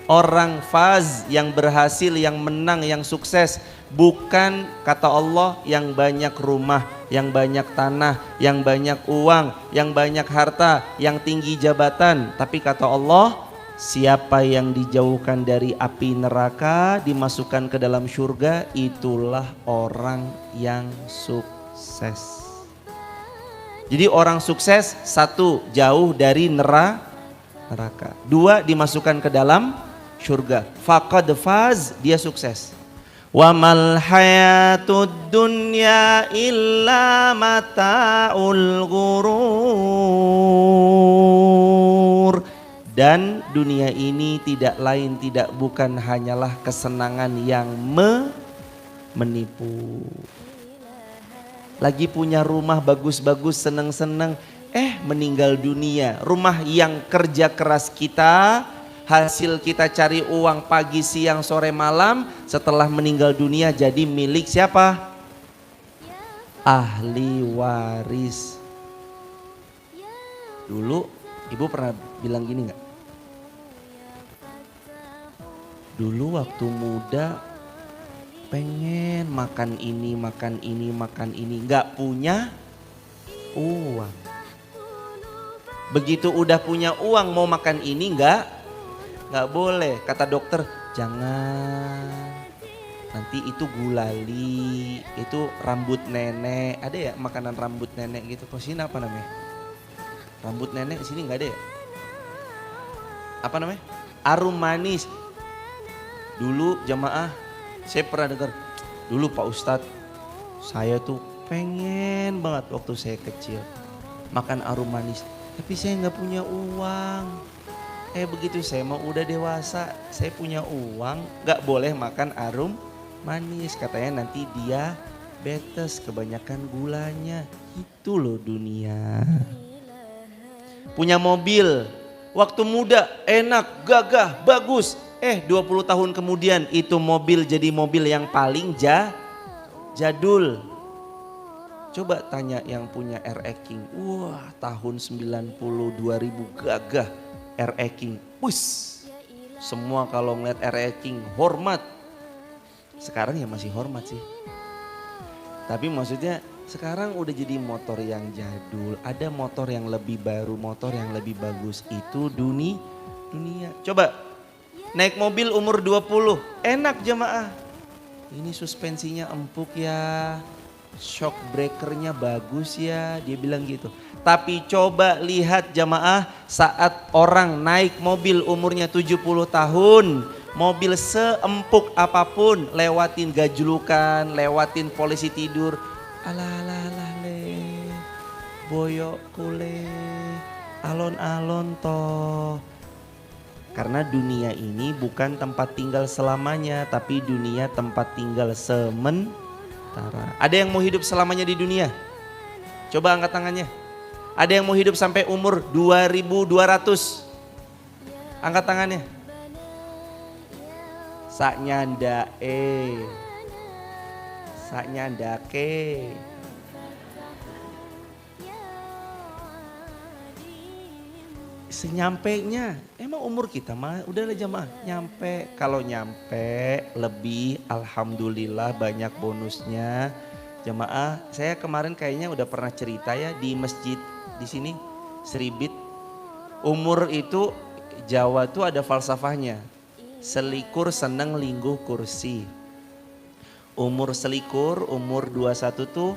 Orang faz, yang berhasil, yang menang, yang sukses. Bukan kata Allah yang banyak rumah, yang banyak tanah, yang banyak uang, yang banyak harta, yang tinggi jabatan. Tapi kata Allah, siapa yang dijauhkan dari api neraka, dimasukkan ke dalam surga, itulah orang yang sukses. Jadi orang sukses, satu, jauh dari neraka. Dua, dimasukkan ke dalam surga. Faqad faz, dia sukses. Wa mal hayatud dunya illa mata'ul ghurur. Dan dunia ini tidak lain tidak bukan hanyalah kesenangan yang menipu. Lagi punya rumah bagus-bagus, seneng-seneng, meninggal dunia. Rumah yang kerja keras kita, hasil kita cari uang pagi, siang, sore, malam, setelah meninggal dunia jadi milik siapa? Ahli waris. Dulu ibu pernah bilang gini gak? Dulu waktu muda pengen makan ini, gak punya uang. Begitu udah punya uang mau makan ini nggak boleh, kata dokter jangan, nanti itu gulali, itu rambut nenek. Ada ya makanan rambut nenek gitu? Kok sini apa namanya? Rambut nenek di sini nggak ada ya? Apa namanya? Arum manis. Dulu jamaah saya pernah dengar, dulu Pak Ustadz saya tuh pengen banget waktu saya kecil makan arum manis, tapi saya nggak punya uang. Begitu saya mau udah dewasa, saya punya uang, nggak boleh makan arum manis, katanya nanti dia diabetes, kebanyakan gulanya. Itu loh dunia. Punya mobil, waktu muda enak, gagah, bagus. 20 tahun kemudian itu mobil jadi mobil yang paling jadul. Coba tanya yang punya RE King. Wah, tahun 90 2000 gagah RE King. Semua kalau ngeliat RE King hormat. Sekarang ya masih hormat sih. Tapi maksudnya Sekarang udah jadi motor yang jadul, ada motor yang lebih baru, motor yang lebih bagus. Itu dunia. Coba naik mobil umur 20, enak jamaah. Ini suspensinya empuk ya, shock breakernya bagus ya, dia bilang gitu. Tapi coba lihat jamaah saat orang naik mobil umurnya 70 tahun, mobil seempuk apapun, lewatin gajlukan, lewatin polisi tidur, alah le, boyok kule, alon-alon toh. Karena dunia ini bukan tempat tinggal selamanya, tapi dunia tempat tinggal sementara. Ada yang mau hidup selamanya di dunia? Coba angkat tangannya. Ada yang mau hidup sampai umur 2200? Angkat tangannya. Saknya ndake. Senyampainya, emang umur kita mah udahlah jamaah nyampe. Kalau nyampe lebih, alhamdulillah banyak bonusnya. Jamaah, saya kemarin kayaknya udah pernah cerita ya di masjid di sini Seribit. Umur itu Jawa tuh ada falsafahnya. Selikur seneng lingguh kursi. Umur selikur, umur 21 tuh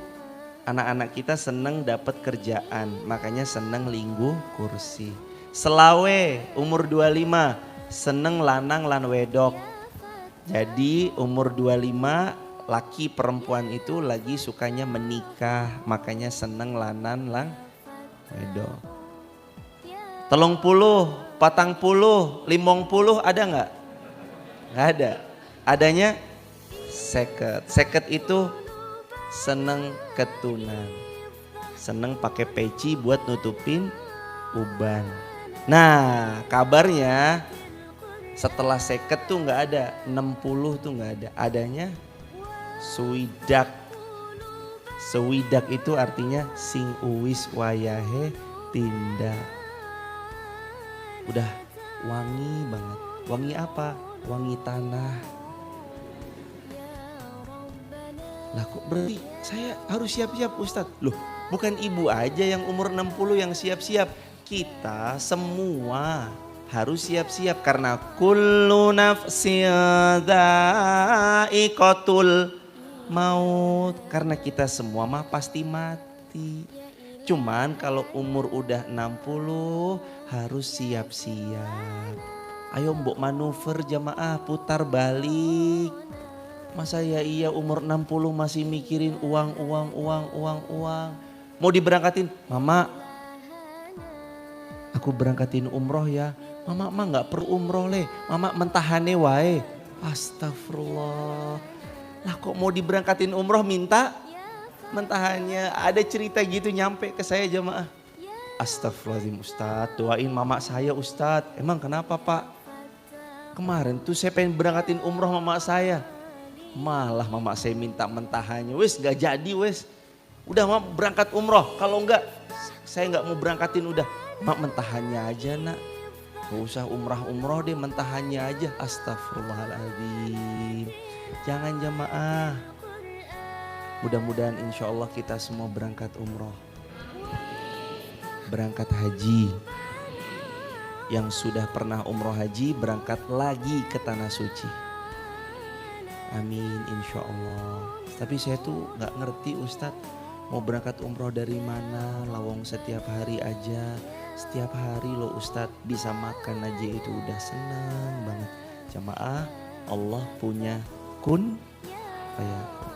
anak-anak kita seneng dapat kerjaan, makanya seneng lingguh kursi. Selawe umur 25 seneng lanang lan wedok. Jadi umur 25 laki perempuan itu lagi sukanya menikah, makanya seneng lanang lan wedok. 30, 40, 50 ada nggak? Nggak ada. Adanya seket. Seket itu seneng ketunan. Seneng pakai peci buat nutupin uban. Nah kabarnya setelah seket tuh nggak ada, 60 tuh nggak ada. Adanya suwidak. Suwidak itu artinya sing uwis wayahe tindak. Udah wangi banget. Wangi apa? Wangi tanah. Lah kok berarti saya harus siap-siap Ustadz? Loh bukan ibu aja yang umur 60 yang siap-siap. Kita semua harus siap-siap karena kullu nafsin dha'iqatul maut. Karena kita semua mah pasti mati. Cuman kalau umur udah 60 harus siap-siap. Ayo mbok manuver jamaah putar balik. Masa ya iya umur 60 masih mikirin uang. Mau diberangkatin, mama aku berangkatin umroh ya. Mama mah gak perlu umroh le, mama mentahane wae. Astagfirullah. Lah kok mau diberangkatin umroh minta mentahannya. Ada cerita gitu nyampe ke saya jamaah. Astagfirullahaladzim Ustadz, doain mama saya Ustadz. Emang kenapa pak? Kemarin tuh saya pengen berangkatin umroh mama saya. Malah mama saya minta mentahannya. Wes gak jadi wes. Udah mama berangkat umroh. Kalau enggak saya gak mau berangkatin udah. Mak mentahannya aja nak. Gak usah umrah-umroh deh mentahannya aja. Astagfirullahaladzim. Jangan jamaah. Mudah-mudahan insya Allah kita semua berangkat umroh. Berangkat haji. Yang sudah pernah umroh haji berangkat lagi ke tanah suci. Amin insya Allah. Tapi saya tuh gak ngerti Ustadz. Mau berangkat umroh dari mana? Lawang setiap hari aja. Setiap hari loh Ustadz bisa makan aja itu udah senang banget. Jamaah Allah punya kun fayakun.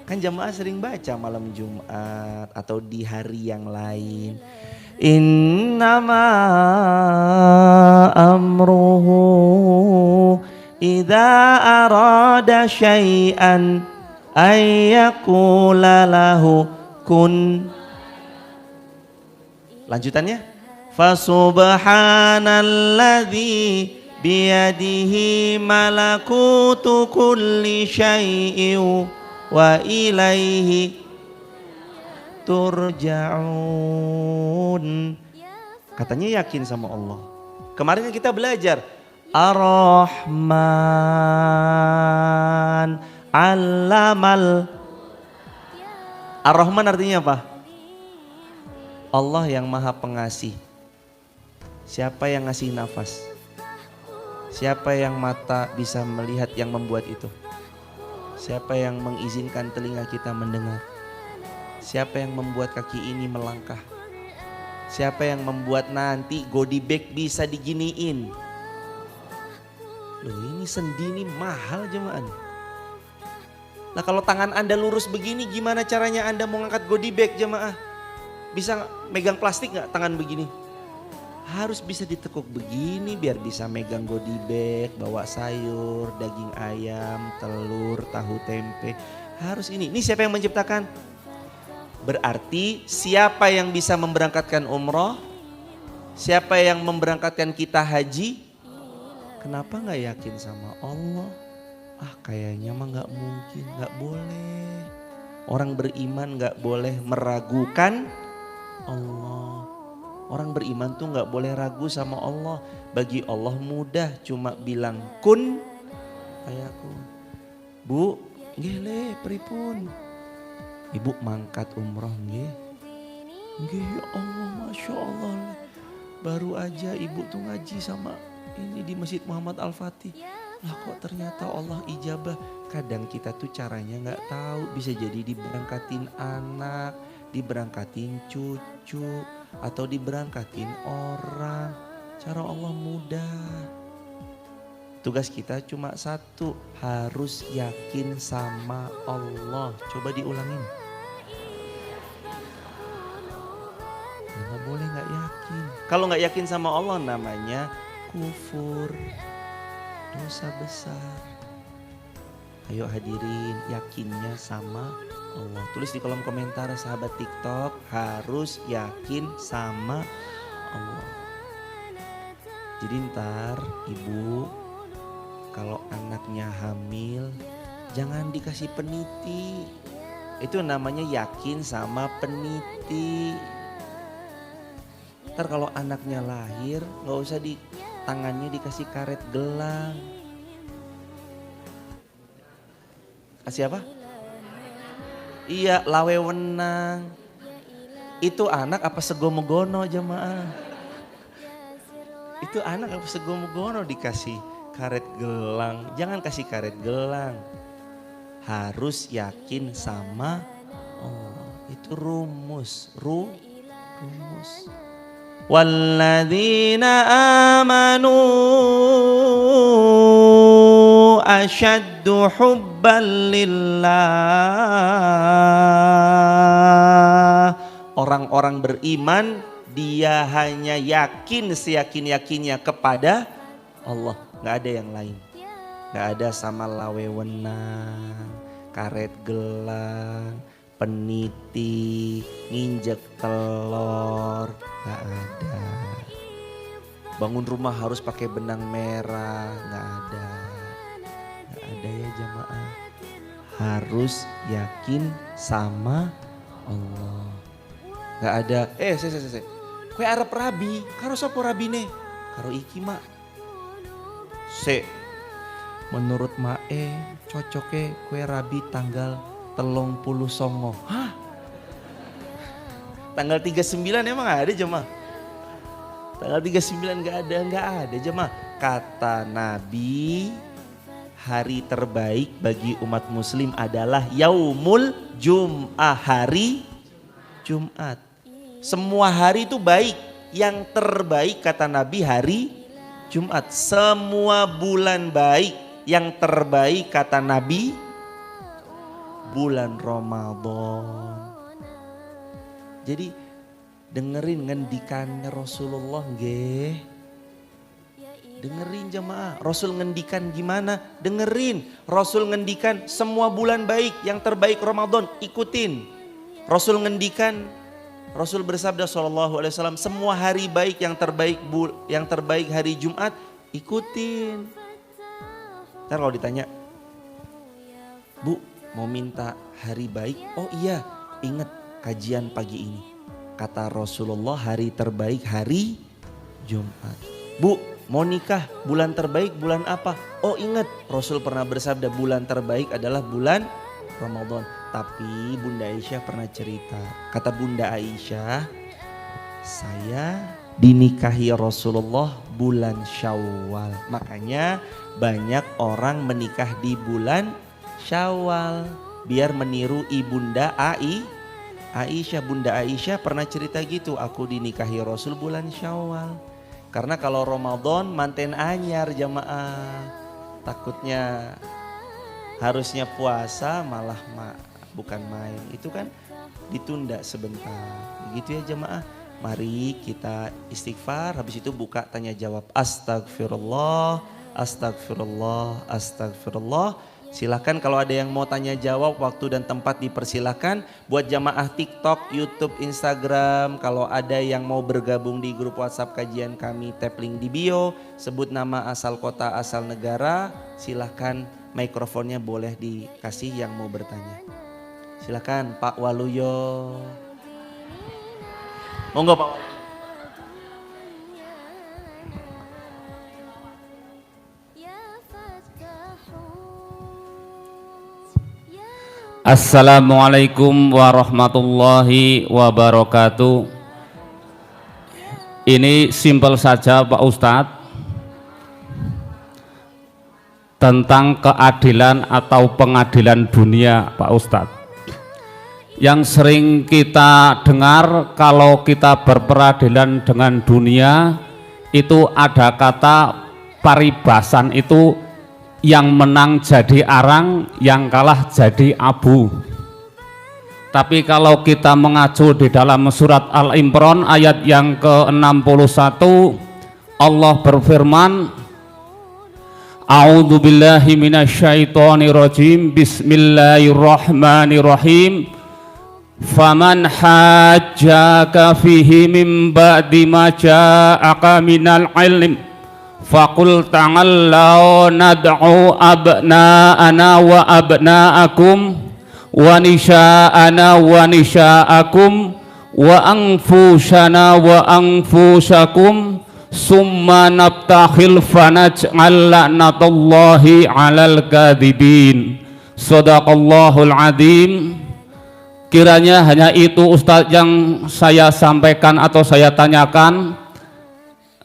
Kan jamaah sering baca malam Jumat atau di hari yang lain. Innama amruhu idza arada syai'an ayyakula lahu kun. Lanjutannya. Fasubhanalladzi biyadihi malakutu kulli syai'in wa ilaihi turja'un. Katanya yakin sama Allah. Kemarin kita belajar Ar-Rahman 'allamal. Ar-Rahman artinya apa? Allah yang maha pengasih. Siapa yang ngasih nafas? Siapa yang mata bisa melihat yang membuat itu? Siapa yang mengizinkan telinga kita mendengar? Siapa yang membuat kaki ini melangkah? Siapa yang membuat nanti goodie bag bisa diginiin? Loh, ini sendi ini mahal jemaah. Nah kalau tangan Anda lurus begini, gimana caranya Anda mau ngangkat goodie bag jemaah? Bisa megang plastik gak tangan begini? Harus bisa ditekuk begini biar bisa megang goodie bag, bawa sayur, daging ayam, telur, tahu tempe. Harus ini. Ini siapa yang menciptakan? Berarti siapa yang bisa memberangkatkan umroh? Siapa yang memberangkatkan kita haji? Kenapa gak yakin sama Allah? Kayaknya mah gak mungkin, gak boleh. Orang beriman gak boleh meragukan Allah. Orang beriman tuh gak boleh ragu sama Allah. Bagi Allah mudah, cuma bilang kun fayakun. Bu, nggih le pripun? Ibu mangkat umroh nggih. Nggih ya Allah, Masya Allah. Baru aja ibu tuh ngaji sama ini di Masjid Muhammad Al-Fatih. Lah kok ternyata Allah ijabah. Kadang kita tuh caranya gak tahu. Bisa jadi diberangkatin anak, diberangkatin cucu, atau diberangkatin orang. Cara Allah mudah. Tugas kita cuma satu, harus yakin sama Allah. Coba diulangin. Nggak boleh gak yakin. Kalau gak yakin sama Allah namanya kufur, dosa besar. Ayo hadirin, yakinnya sama Allah. Tulis di kolom komentar sahabat TikTok, harus yakin sama Allah. Jadi ntar ibu kalau anaknya hamil jangan dikasih peniti. Itu namanya yakin sama peniti. Ntar kalau anaknya lahir gak usah di tangannya dikasih karet gelang. Kasih apa? Iya, lawe wenang. Itu anak apa segomogono jemaah? Itu anak apa segomogono dikasih karet gelang? Jangan kasih karet gelang. Harus yakin sama Allah. Itu rumus. Rumus. Walladzina amanu asyaddu hubban lillah. Orang-orang beriman dia hanya yakin seyakin-yakinnya kepada Allah. Gak ada yang lain. Gak ada sama lawe wenang, karet gelang, peniti, nginjek telur. Gak ada. Bangun rumah harus pakai benang merah. Gak ada. Gak ada ya jamaah. Harus yakin sama Allah. Gak ada. Saya. Kue Arab rabi. Karo sopo rabi nih? Karo iki mak. Menurut mae cocoknya kue rabi tanggal 30 songo. Hah? Tanggal 39 emang ada jemaah? Tanggal 39 gak ada jemaah. Kata Nabi, hari terbaik bagi umat muslim adalah Yaumul Jum'ah, hari Jumat. Semua hari itu baik, yang terbaik kata Nabi hari Jumat. Semua bulan baik, yang terbaik kata Nabi bulan Ramadan. Jadi dengerin ngendikannya Rasulullah nggih. Dengerin jemaah, Rasul ngendikan gimana? Dengerin, Rasul ngendikan semua bulan baik, yang terbaik Ramadan, ikutin. Rasul ngendikan, Rasul bersabda SAW, semua hari baik, yang terbaik hari Jumat, ikutin. Ntar kalau ditanya, Bu mau minta hari baik? Oh iya, ingat kajian pagi ini. Kata Rasulullah hari terbaik hari Jumat. Bu mau nikah, bulan terbaik bulan apa? Oh ingat, Rasul pernah bersabda bulan terbaik adalah bulan Ramadan. Tapi Bunda Aisyah pernah cerita, kata Bunda Aisyah, saya dinikahi Rasulullah bulan Syawal. Makanya banyak orang menikah di bulan Syawal biar meniru ibunda Aisyah. Bunda Aisyah pernah cerita gitu, aku dinikahi Rasul bulan Syawal. Karena kalau Ramadan manten anyar jamaah, takutnya harusnya puasa malah bukan main, itu kan ditunda sebentar. Begitu ya jamaah. Mari kita istighfar, habis itu buka tanya jawab. Astagfirullah, astagfirullah, astagfirullah. Silakan kalau ada yang mau tanya jawab, waktu dan tempat dipersilakan. Buat jamaah TikTok, YouTube, Instagram, kalau ada yang mau bergabung di grup WhatsApp kajian kami, tap link di bio, sebut nama, asal kota, asal negara, silakan mikrofonnya boleh dikasih yang mau bertanya. Silakan Pak Waluyo. Monggo Pak Waluyo. Assalamualaikum warahmatullahi wabarakatuh. Ini simpel saja Pak Ustadz, tentang keadilan atau pengadilan dunia Pak Ustadz. Yang sering kita dengar kalau kita berperadilan dengan dunia itu ada kata paribasan, itu yang menang jadi arang, yang kalah jadi abu. Tapi kalau kita mengacu di dalam surat Al-Imran ayat yang ke-61, Allah berfirman, A'udzu billahi minasyaitonir rajim, bismillahirrahmanirrahim. Faman hajjaka fihi min ba'di ma ja'aka minal ilm faqul ta'allau nad'u abna'ana wa abna'akum wa nisha'ana wa nisha'akum wa anfusana wa anfusakum summa nabtakhil fanaj'al la'natallahi 'alal kadhibin. Shadaqallahul adzim. Kiranya hanya itu Ustadz yang saya sampaikan atau saya tanyakan.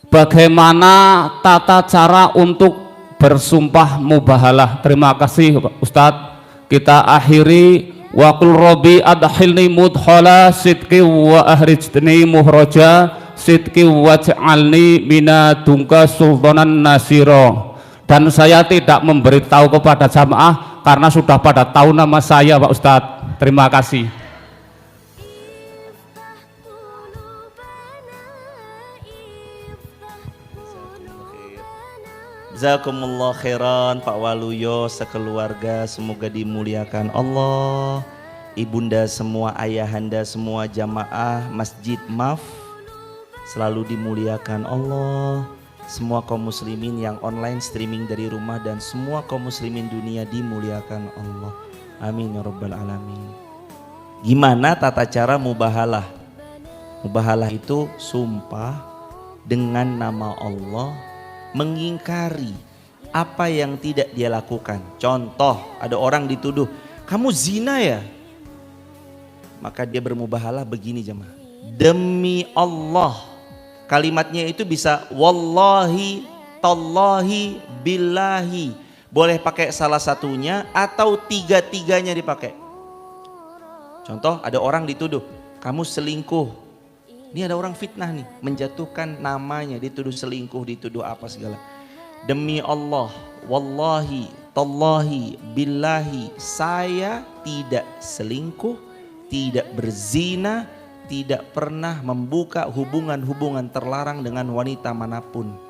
Bagaimana tata cara untuk bersumpah mubahalah? Terima kasih Ustadz. Kita akhiri, wa qul rabbi adkhilni mudkhala sidqi wa ahrijni muhraja sidqi waj'alni minadunka sultanan nasira. Dan saya tidak memberitahu kepada jamaah karena sudah pada tahu nama saya Pak Ustadz. Terima kasih. Jazakumullah khairan Pak Waluyo sekeluarga, semoga dimuliakan Allah. Ibunda semua, ayahanda semua, jamaah Masjid Maf selalu dimuliakan Allah. Semua kaum muslimin yang online streaming dari rumah dan semua kaum muslimin dunia dimuliakan Allah. Amin ya rabbal alamin. Gimana tata cara mubahalah? Mubahalah itu sumpah dengan nama Allah, mengingkari apa yang tidak dia lakukan. Contoh, ada orang dituduh, kamu zina ya? Maka dia bermubahalah begini jemaah, demi Allah. Kalimatnya itu bisa wallahi, tallahi, billahi. Boleh pakai salah satunya atau tiga-tiganya dipakai. Contoh, ada orang dituduh, kamu selingkuh. Ini ada orang fitnah nih, menjatuhkan namanya, dituduh selingkuh, dituduh apa segala. Demi Allah, wallahi, tallahi, billahi, saya tidak selingkuh, tidak berzina, tidak pernah membuka hubungan-hubungan terlarang dengan wanita manapun.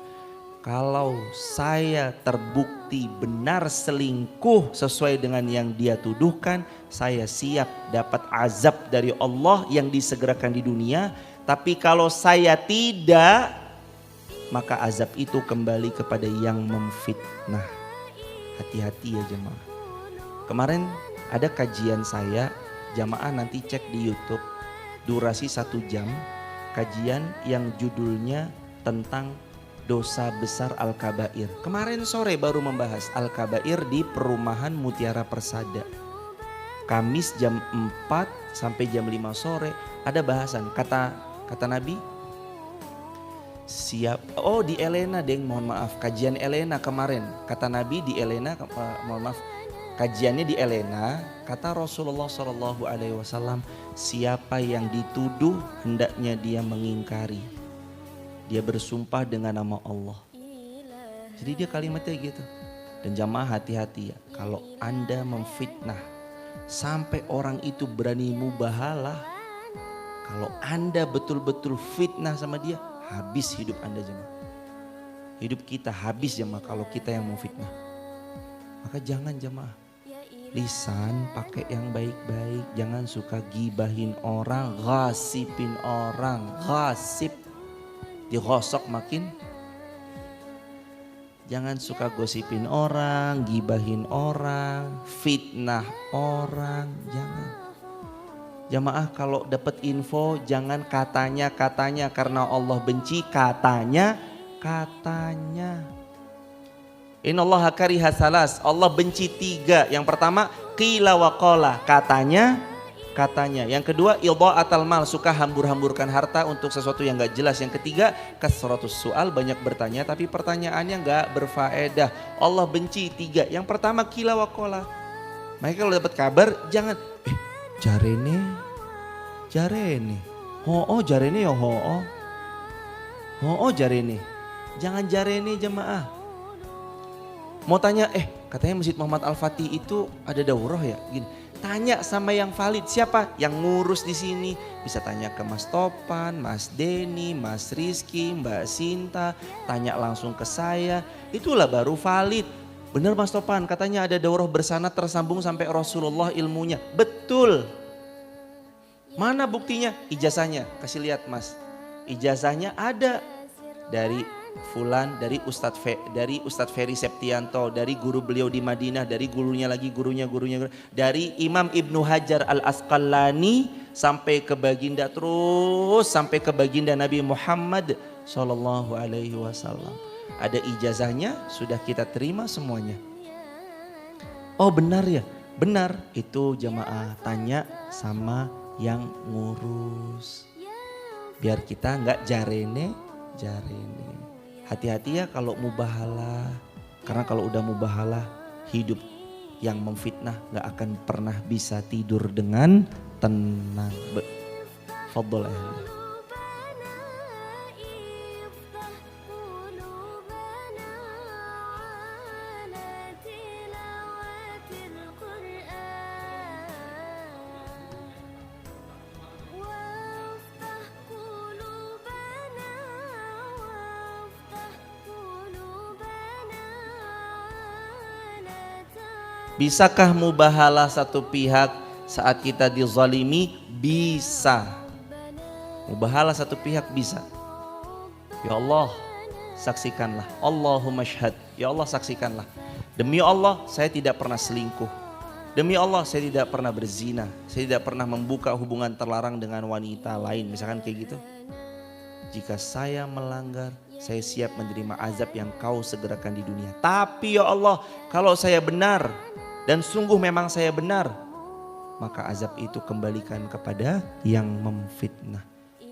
Kalau saya terbukti benar selingkuh sesuai dengan yang dia tuduhkan, saya siap dapat azab dari Allah yang disegerakan di dunia. Tapi kalau saya tidak, maka azab itu kembali kepada yang memfitnah. Hati-hati ya jemaah. Kemarin ada kajian saya, jamaah nanti cek di YouTube, durasi 1 jam, kajian yang judulnya tentang dosa besar Al-Kabair. Kemarin sore baru membahas Al-Kabair di perumahan Mutiara Persada. Kamis jam 4 sampai jam 5 sore ada bahasan. Kata Nabi, siap. Oh di Elena deng, mohon maaf. Kajian Elena kemarin. Kata Nabi di Elena, mohon maaf. Kajiannya di Elena, kata Rasulullah SAW, siapa yang dituduh hendaknya dia mengingkari. Dia bersumpah dengan nama Allah. Jadi dia kalimatnya gitu. Dan jamaah hati-hati ya, kalau Anda memfitnah sampai orang itu berani mubahalah, kalau Anda betul-betul fitnah sama dia, habis hidup Anda jemaah. Hidup kita habis jemaah kalau kita yang mau fitnah. Maka jangan jemaah. Lisan pakai yang baik-baik. Jangan suka gibahin orang, ghasipin orang. Ghasip, digosok makin. Jangan suka gosipin orang, gibahin orang, fitnah orang. Jangan. Jamaah kalau dapat info jangan katanya karena Allah benci katanya. Innallaha kariha salas, Allah benci 3. Yang pertama qila wa qala, katanya. Yang kedua idha'atal mal, suka hambur-hamburkan harta untuk sesuatu yang gak jelas. Yang ketiga kasratus su'al, banyak bertanya tapi pertanyaannya gak berfaedah. Allah benci 3. Yang pertama qila wa qala. Makanya kalau dapat kabar jangan jarene jarene ya jarene. Jangan jarene jemaah. Mau tanya katanya Masjid Muhammad Al-Fatih itu ada daurah ya, gini. Tanya sama yang valid, siapa yang ngurus di sini. Bisa tanya ke Mas Topan, Mas Denny, Mas Rizky, Mbak Sinta. Tanya langsung ke saya, itulah baru valid. Benar Mas Topan, katanya ada daurah bersana tersambung sampai Rasulullah ilmunya. Betul. Mana buktinya? Ijazahnya, kasih lihat Mas. Ijazahnya ada dari Fulan, dari Ustadz Ferry Septianto, dari guru beliau di Madinah, dari gurunya lagi, gurunya, dari Imam Ibnu Hajar Al-Asqalani sampai ke baginda, terus sampai ke baginda Nabi Muhammad Sallallahu Alaihi Wasallam. Ada ijazahnya, sudah kita terima semuanya. Oh benar ya? Benar, itu jamaah tanya sama yang ngurus. Biar kita nggak jarene. Hati-hati ya kalau mubahalah. Karena kalau udah mubahalah, hidup yang memfitnah gak akan pernah bisa tidur dengan tenang. Fadhol ahli. Bisakah mubahalah satu pihak saat kita dizalimi? Bisa. Mubahalah satu pihak bisa. Ya Allah, saksikanlah. Allahumma syhad. Ya Allah, saksikanlah. Demi Allah, saya tidak pernah selingkuh. Demi Allah, saya tidak pernah berzina. Saya tidak pernah membuka hubungan terlarang dengan wanita lain. Misalkan kayak gitu. Jika saya melanggar, saya siap menerima azab yang kau segerakan di dunia. Tapi ya Allah, kalau saya benar dan sungguh memang saya benar, maka azab itu kembalikan kepada yang memfitnah.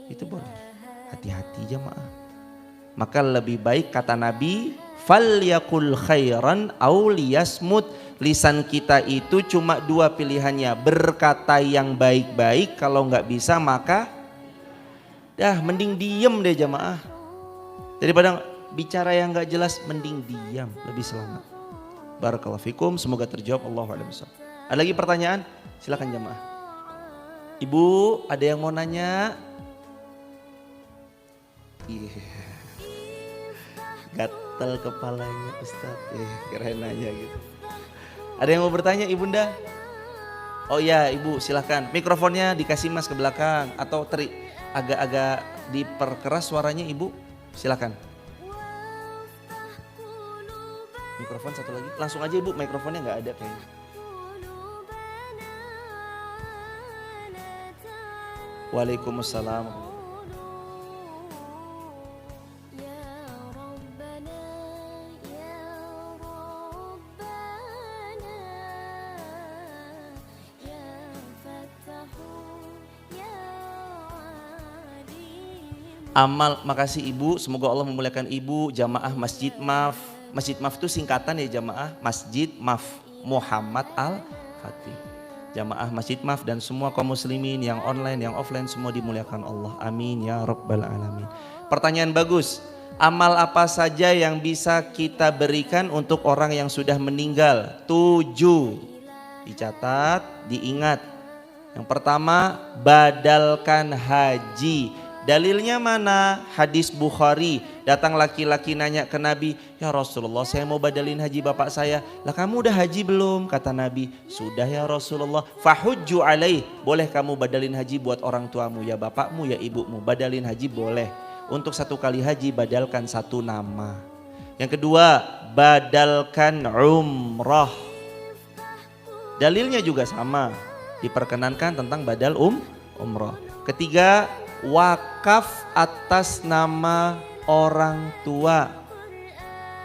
Itu boleh. Hati-hati jemaah. Maka lebih baik kata Nabi, falyakul khairan aw liyasmut. Lisan kita itu cuma 2 pilihannya, berkata yang baik-baik, kalau nggak bisa maka mending diem deh jemaah. Daripada bicara yang nggak jelas, mending diam, lebih selamat. Barakallahu fikum, semoga terjawab. Allahu a'lam bishawab. Ada lagi pertanyaan? Silakan jemaah. Ibu, ada yang mau nanya? Gatel kepalanya Ustaz. Keren nanya gitu. Ada yang mau bertanya ibunda? Oh iya ibu, silakan. Mikrofonnya dikasih Mas ke belakang atau agak-agak diperkeras suaranya ibu. Silakan. Mikrofon satu lagi, langsung aja ibu, mikrofonnya nggak ada kayaknya. Waalaikumsalam. Amal, makasih Ibu, semoga Allah memuliakan Ibu. Jamaah Masjid Maf. Masjid Maf itu singkatan ya jamaah, Masjid Maf Muhammad Al-Fatih. Jamaah Masjid Maf dan semua kaum muslimin yang online, yang offline semua dimuliakan Allah. Amin ya rabbal alamin. Pertanyaan bagus. Amal apa saja yang bisa kita berikan untuk orang yang sudah meninggal? 7. Dicatat, diingat. Yang pertama, badalkan haji. Dalilnya mana? Hadis Bukhari. Datang laki-laki nanya ke Nabi, ya Rasulullah saya mau badalin haji bapak saya. Lah kamu udah haji belum? Kata Nabi, sudah ya Rasulullah. Fahujju alaih, boleh kamu badalin haji buat orang tuamu, ya bapakmu ya ibumu. Badalin haji boleh. Untuk 1 kali haji badalkan 1 nama. Yang kedua, badalkan umrah. Dalilnya juga sama, diperkenankan tentang badal umrah. Ketiga, wakaf atas nama orang tua.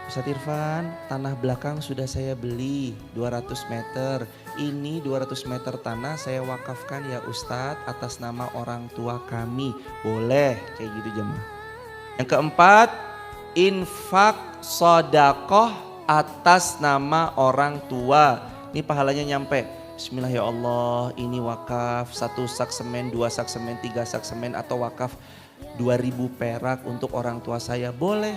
Ustaz Irfan, tanah belakang sudah saya beli 200 meter. Ini 200 meter tanah saya wakafkan ya Ustadz atas nama orang tua kami. Boleh kayak gitu jemaah. Yang keempat, infak sodakoh atas nama orang tua. Ini pahalanya nyampe. Bismillah ya Allah, ini wakaf 1 sak semen, 2 sak semen, 3 sak semen, atau wakaf 2000 perak untuk orang tua saya, boleh.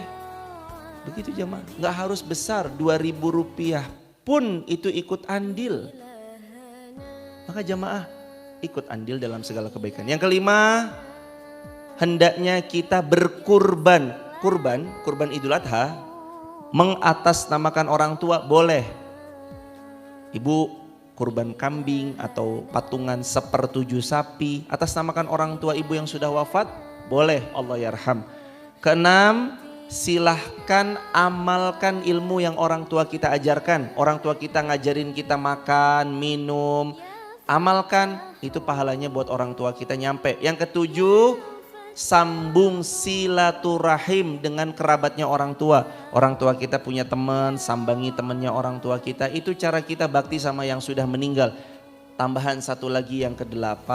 Begitu jemaah, nggak harus besar, 2000 rupiah pun itu ikut andil. Maka jemaah ikut andil dalam segala kebaikan. Yang kelima, hendaknya kita berkurban. Kurban Idul Adha, mengatasnamakan orang tua boleh. Ibu kurban kambing atau patungan 1/7 sapi atas namakan orang tua ibu yang sudah wafat, boleh, Allah yarham. Keenam, silahkan amalkan ilmu yang orang tua kita ajarkan. Orang tua kita ngajarin kita makan, minum, amalkan, itu pahalanya buat orang tua kita nyampe. Yang ketujuh, sambung silaturahim dengan kerabatnya orang tua. Orang tua kita punya teman, sambangi temannya orang tua kita. Itu cara kita bakti sama yang sudah meninggal. Tambahan 1 lagi yang ke-8,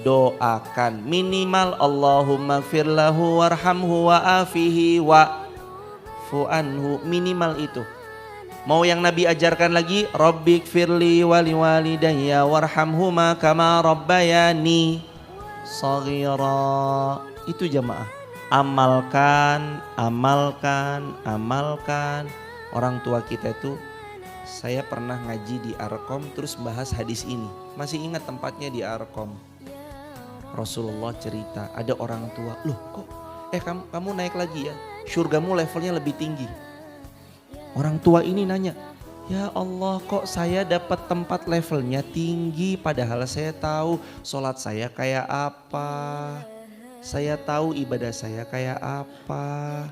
doakan. Minimal Allahumma gfirlahu warhamhu wa'afihi wa'fu anhu. Minimal itu. Mau yang Nabi ajarkan lagi, Rabbi gfirli wali walidayya warhamhuma kama rabbayani shaghira. Itu jamaah, amalkan. Orang tua kita itu, saya pernah ngaji di Arkom terus bahas hadis ini. Masih ingat tempatnya di Arkom. Rasulullah cerita ada orang tua, loh kok kamu naik lagi ya, surgamu levelnya lebih tinggi. Orang tua ini nanya, ya Allah kok saya dapat tempat levelnya tinggi, padahal saya tahu sholat saya kayak apa, saya tahu ibadah saya kayak apa,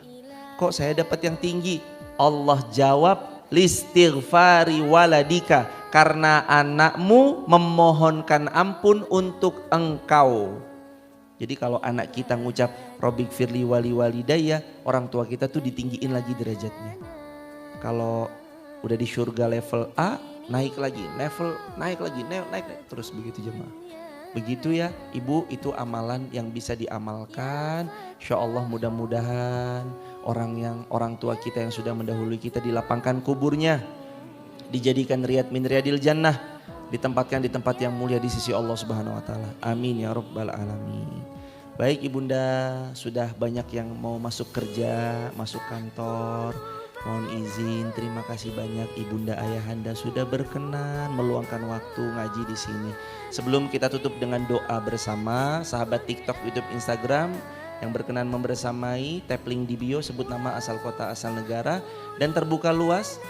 kok saya dapat yang tinggi? Allah jawab, listighfari waladika, karena anakmu memohonkan ampun untuk engkau. Jadi kalau anak kita ngucap Rabbi gfirli wali walidayya, orang tua kita tuh ditinggiin lagi derajatnya. Kalau udah di surga level A, naik lagi, naik lagi, terus begitu jemaah. Begitu ya Ibu, itu amalan yang bisa diamalkan. Insya Allah mudah-mudahan orang tua kita yang sudah mendahului kita dilapangkan kuburnya, dijadikan riyad min riyadil jannah, ditempatkan di tempat yang mulia di sisi Allah Subhanahu wa taala. Amin ya rabbal alamin. Baik Ibunda, sudah banyak yang mau masuk kerja, masuk kantor. Mohon izin, terima kasih banyak Ibunda Ayahanda sudah berkenan meluangkan waktu ngaji di sini. Sebelum kita tutup dengan doa bersama, sahabat TikTok, YouTube, Instagram yang berkenan membersamai, tap link di bio, sebut nama, asal kota, asal negara, dan terbuka luas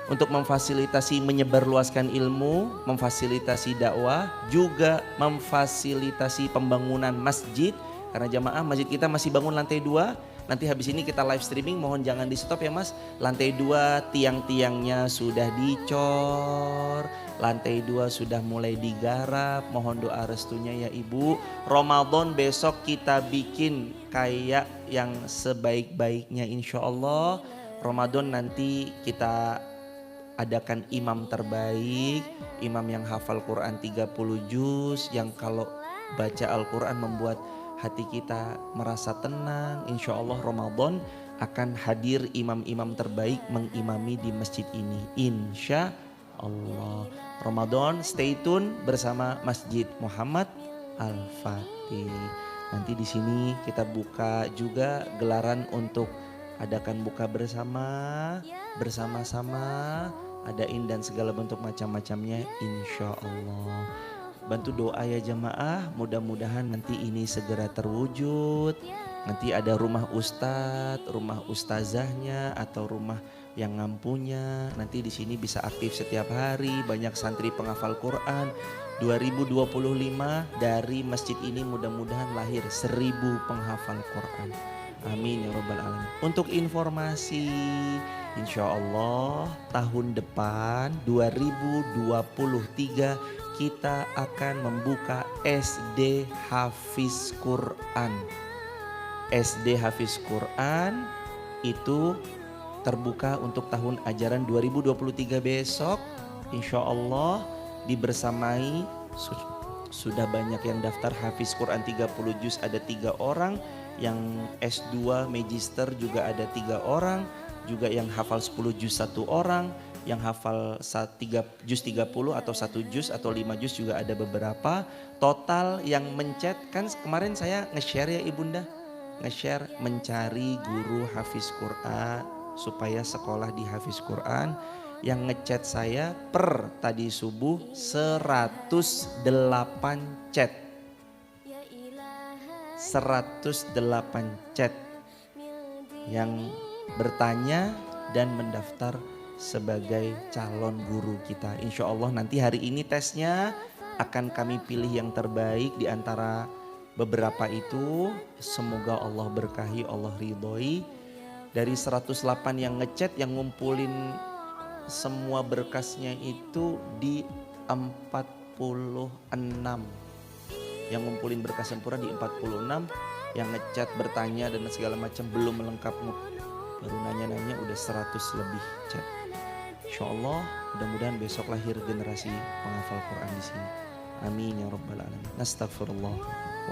untuk memfasilitasi menyebarluaskan ilmu, memfasilitasi dakwah, juga memfasilitasi pembangunan masjid. Karena jamaah masjid kita masih bangun lantai 2. Nanti habis ini kita live streaming, mohon jangan di stop ya mas. Lantai 2 tiang-tiangnya sudah dicor, lantai 2 sudah mulai digarap. Mohon doa restunya ya Ibu. Ramadan besok kita bikin kayak yang sebaik-baiknya insya Allah. Ramadan nanti kita adakan imam terbaik, imam yang hafal Quran 30 juz, yang kalau baca Al-Quran membuat hati kita merasa tenang. Insya Allah Ramadan akan hadir imam-imam terbaik mengimami di masjid ini. Insya Allah. Ramadan stay tune bersama Masjid Muhammad Al-Fatih. Nanti di sini kita buka juga gelaran untuk adakan buka bersama-sama, adain dan segala bentuk macam-macamnya insya Allah. Bantu doa ya jamaah, mudah-mudahan nanti ini segera terwujud. Nanti ada rumah ustadz, rumah ustazahnya atau rumah yang ngampunya. Nanti di sini bisa aktif setiap hari, banyak santri penghafal Quran. 2025 dari masjid ini mudah-mudahan lahir 1000 penghafal Quran. Amin ya rabbal alamin. Untuk informasi, insya Allah tahun depan 2023 kita akan membuka SD Hafiz Quran. SD Hafiz Quran itu terbuka untuk tahun ajaran 2023 besok. Insya Allah dibersamai sudah banyak yang daftar Hafiz Quran 30 juz ada 3 orang. Yang S2 Magister juga ada 3 orang. Juga yang hafal 10 juz 1 orang. Yang hafal 3 juz 30 atau 1 juz atau 5 juz juga ada beberapa. Total yang mencet kan kemarin saya nge-share ya ibunda. Nge-share mencari guru Hafiz Quran supaya sekolah di Hafiz Quran. Yang ngechat saya per tadi subuh 108 chat. 108 chat yang bertanya dan mendaftar sebagai calon guru kita. Insya Allah nanti hari ini tesnya akan kami pilih yang terbaik di antara beberapa itu. Semoga Allah berkahi, Allah ridhoi. Dari 108 yang ngechat, yang ngumpulin semua berkasnya itu di 46. Yang ngumpulin berkas sempurna di 46. Yang ngechat bertanya dan segala macam belum melengkap, baru nanya-nanya udah 100 lebih chat. Insya Allah mudah-mudahan besok lahir generasi penghafal Quran di sini. Amin ya rabbal alamin. Nastaghfirullah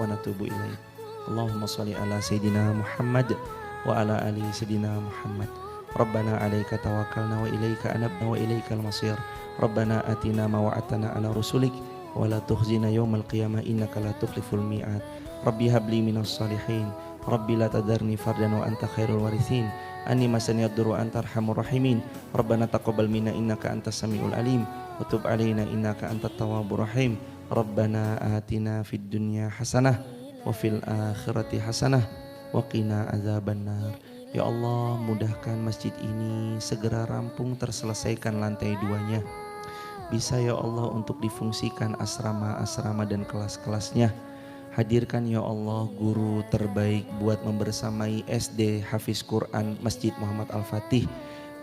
wa natubu ilaih. Allahumma sholli ala sayyidina Muhammad wa ala ali sayyidina Muhammad. Rabbana alaika tawakkalna wa ilaika anabna wa ilaikal masir. Rabbana atina ma wa'atana ala rusulik wa la tukhzina yawmal qiyamah innaka la tukhliful mi'ad. Rabbi habli minas salihin. Rabbi la tadarni fardan wa anta khairul warithin. Ani masani ad-durru anta arhamur rahimin. Rabbana taqabbal minna innaka antas samiul alim wa tub alaina innaka antat tawwabur rahim. Rabbana atina fid dunya hasanah wa fil akhirati hasanah wa qina azabannar. Ya Allah, mudahkan masjid ini segera rampung terselesaikan lantai 2-nya. Bisa ya Allah untuk difungsikan asrama-asrama dan kelas-kelasnya. Hadirkan ya Allah guru terbaik buat membersamai SD Hafiz Quran Masjid Muhammad Al-Fatih.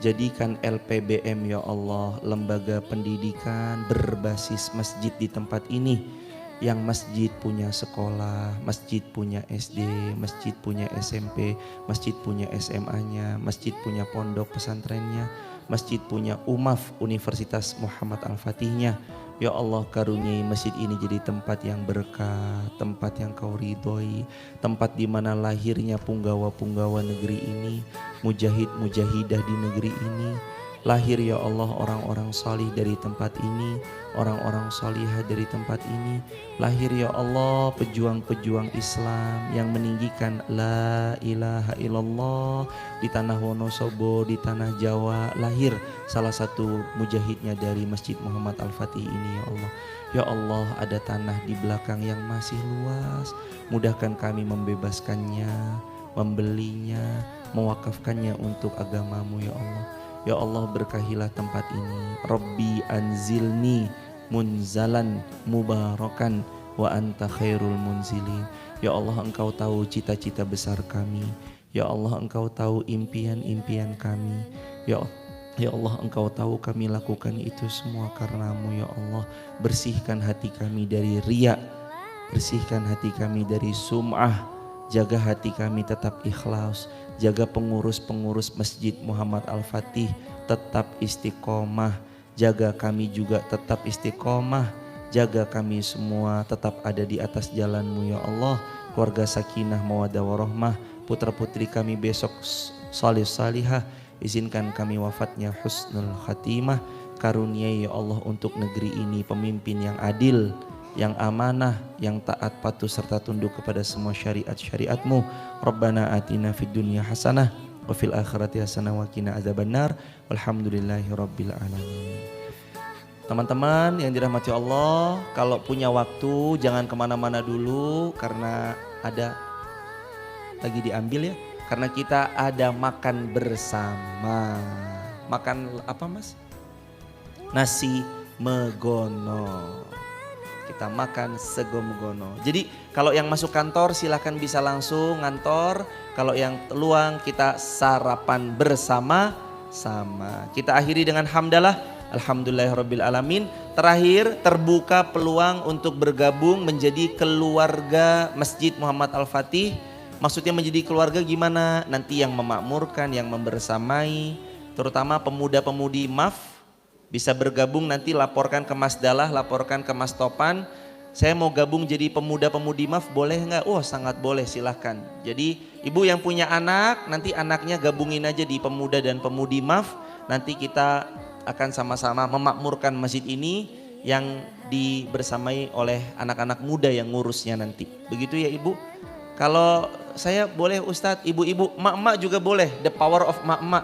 Jadikan LPBM ya Allah lembaga pendidikan berbasis masjid di tempat ini. Yang masjid punya sekolah, masjid punya SD, masjid punya SMP, masjid punya SMA-nya, masjid punya pondok pesantrennya, masjid punya UMAF Universitas Muhammad Al-Fatihnya. Ya Allah karuniai masjid ini jadi tempat yang berkah, tempat yang kau ridhoi, tempat di mana lahirnya punggawa-punggawa negeri ini, mujahid-mujahidah di negeri ini. Lahir ya Allah orang-orang salih dari tempat ini, orang-orang salihah dari tempat ini. Lahir ya Allah pejuang-pejuang Islam yang meninggikan la ilaha illallah di tanah Wonosobo, di tanah Jawa. Lahir salah satu mujahidnya dari Masjid Muhammad Al-Fatih ini ya Allah. Ya Allah ada tanah di belakang yang masih luas. Mudahkan kami membebaskannya, membelinya, mewakafkannya untuk agamamu ya Allah. Ya Allah berkahilah tempat ini. Rabbi anzilni munzalan mubarakan wa anta khairul munzilin. Ya Allah engkau tahu cita-cita besar kami. Ya Allah engkau tahu impian-impian kami. Ya Allah engkau tahu kami lakukan itu semua karenamu ya Allah. Bersihkan hati kami dari riya. Bersihkan hati kami dari sum'ah. Jaga hati kami tetap ikhlas. Jaga pengurus-pengurus Masjid Muhammad Al-Fatih tetap istiqomah. Jaga kami juga tetap istiqomah. Jaga kami semua tetap ada di atas jalan-Mu ya Allah. keluarga sakinah mawaddah warahmah, putra-putri kami besok salih salihah, izinkan kami wafatnya husnul khatimah, karuniai ya Allah untuk negeri ini pemimpin yang adil, yang amanah, yang taat patuh serta tunduk kepada semua syariat-syariatmu. Rabbana atina fid dunya hasanah wa fil akhirati hasanah wa qina adzabannar. Walhamdulillahi rabbil alamin. Teman-teman yang dirahmati Allah, kalau punya waktu jangan kemana-mana dulu karena ada lagi diambil ya. Karena kita ada makan bersama. Makan apa mas? Nasi megono. Kita makan segomogono. Jadi kalau yang masuk kantor silahkan bisa langsung ngantor. Kalau yang luang kita sarapan bersama-sama. Kita akhiri dengan hamdalah. Alhamdulillahirabbil alamin. Terakhir terbuka peluang untuk bergabung menjadi keluarga Masjid Muhammad Al-Fatih. Maksudnya menjadi keluarga gimana? Nanti yang memakmurkan, yang membersamai, terutama pemuda-pemudi MAF bisa bergabung, nanti laporkan ke Mas Dalah, laporkan ke Mas Topan. Saya mau gabung jadi pemuda-pemudi MAF, boleh nggak? Oh sangat boleh, silahkan. Jadi ibu yang punya anak, nanti anaknya gabungin aja di pemuda dan pemudi MAF. Nanti kita akan sama-sama memakmurkan masjid ini yang dibersamai oleh anak-anak muda yang ngurusnya nanti. Begitu ya ibu? Kalau saya boleh Ustadz, ibu-ibu, emak-emak juga boleh, the power of emak-emak.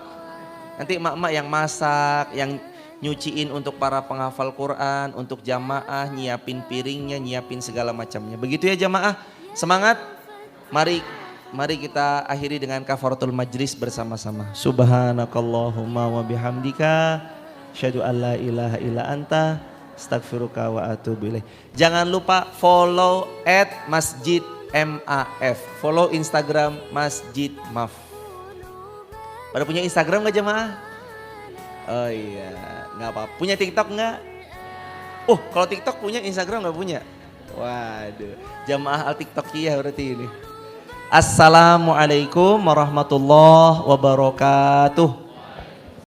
Nanti emak-emak yang masak, yang nyuciin untuk para penghafal Quran, untuk jamaah, nyiapin piringnya, nyiapin segala macamnya. Begitu ya jamaah, semangat. Mari kita akhiri dengan kafaratul majlis bersama-sama. Subhanakallahumma wa bihamdika, asyhadu an la ilaha illa anta, astaghfiruka wa atubu ilaik. Jangan lupa follow @masjid MAF, follow Instagram Masjid MAF. Pada punya Instagram gak jamaah? Oh iya, gak apa-apa. Punya TikTok gak? Oh kalau TikTok punya, Instagram gak punya? Waduh, jamaah al-TikTokiyah berarti ini. Assalamualaikum warahmatullahi wabarakatuh.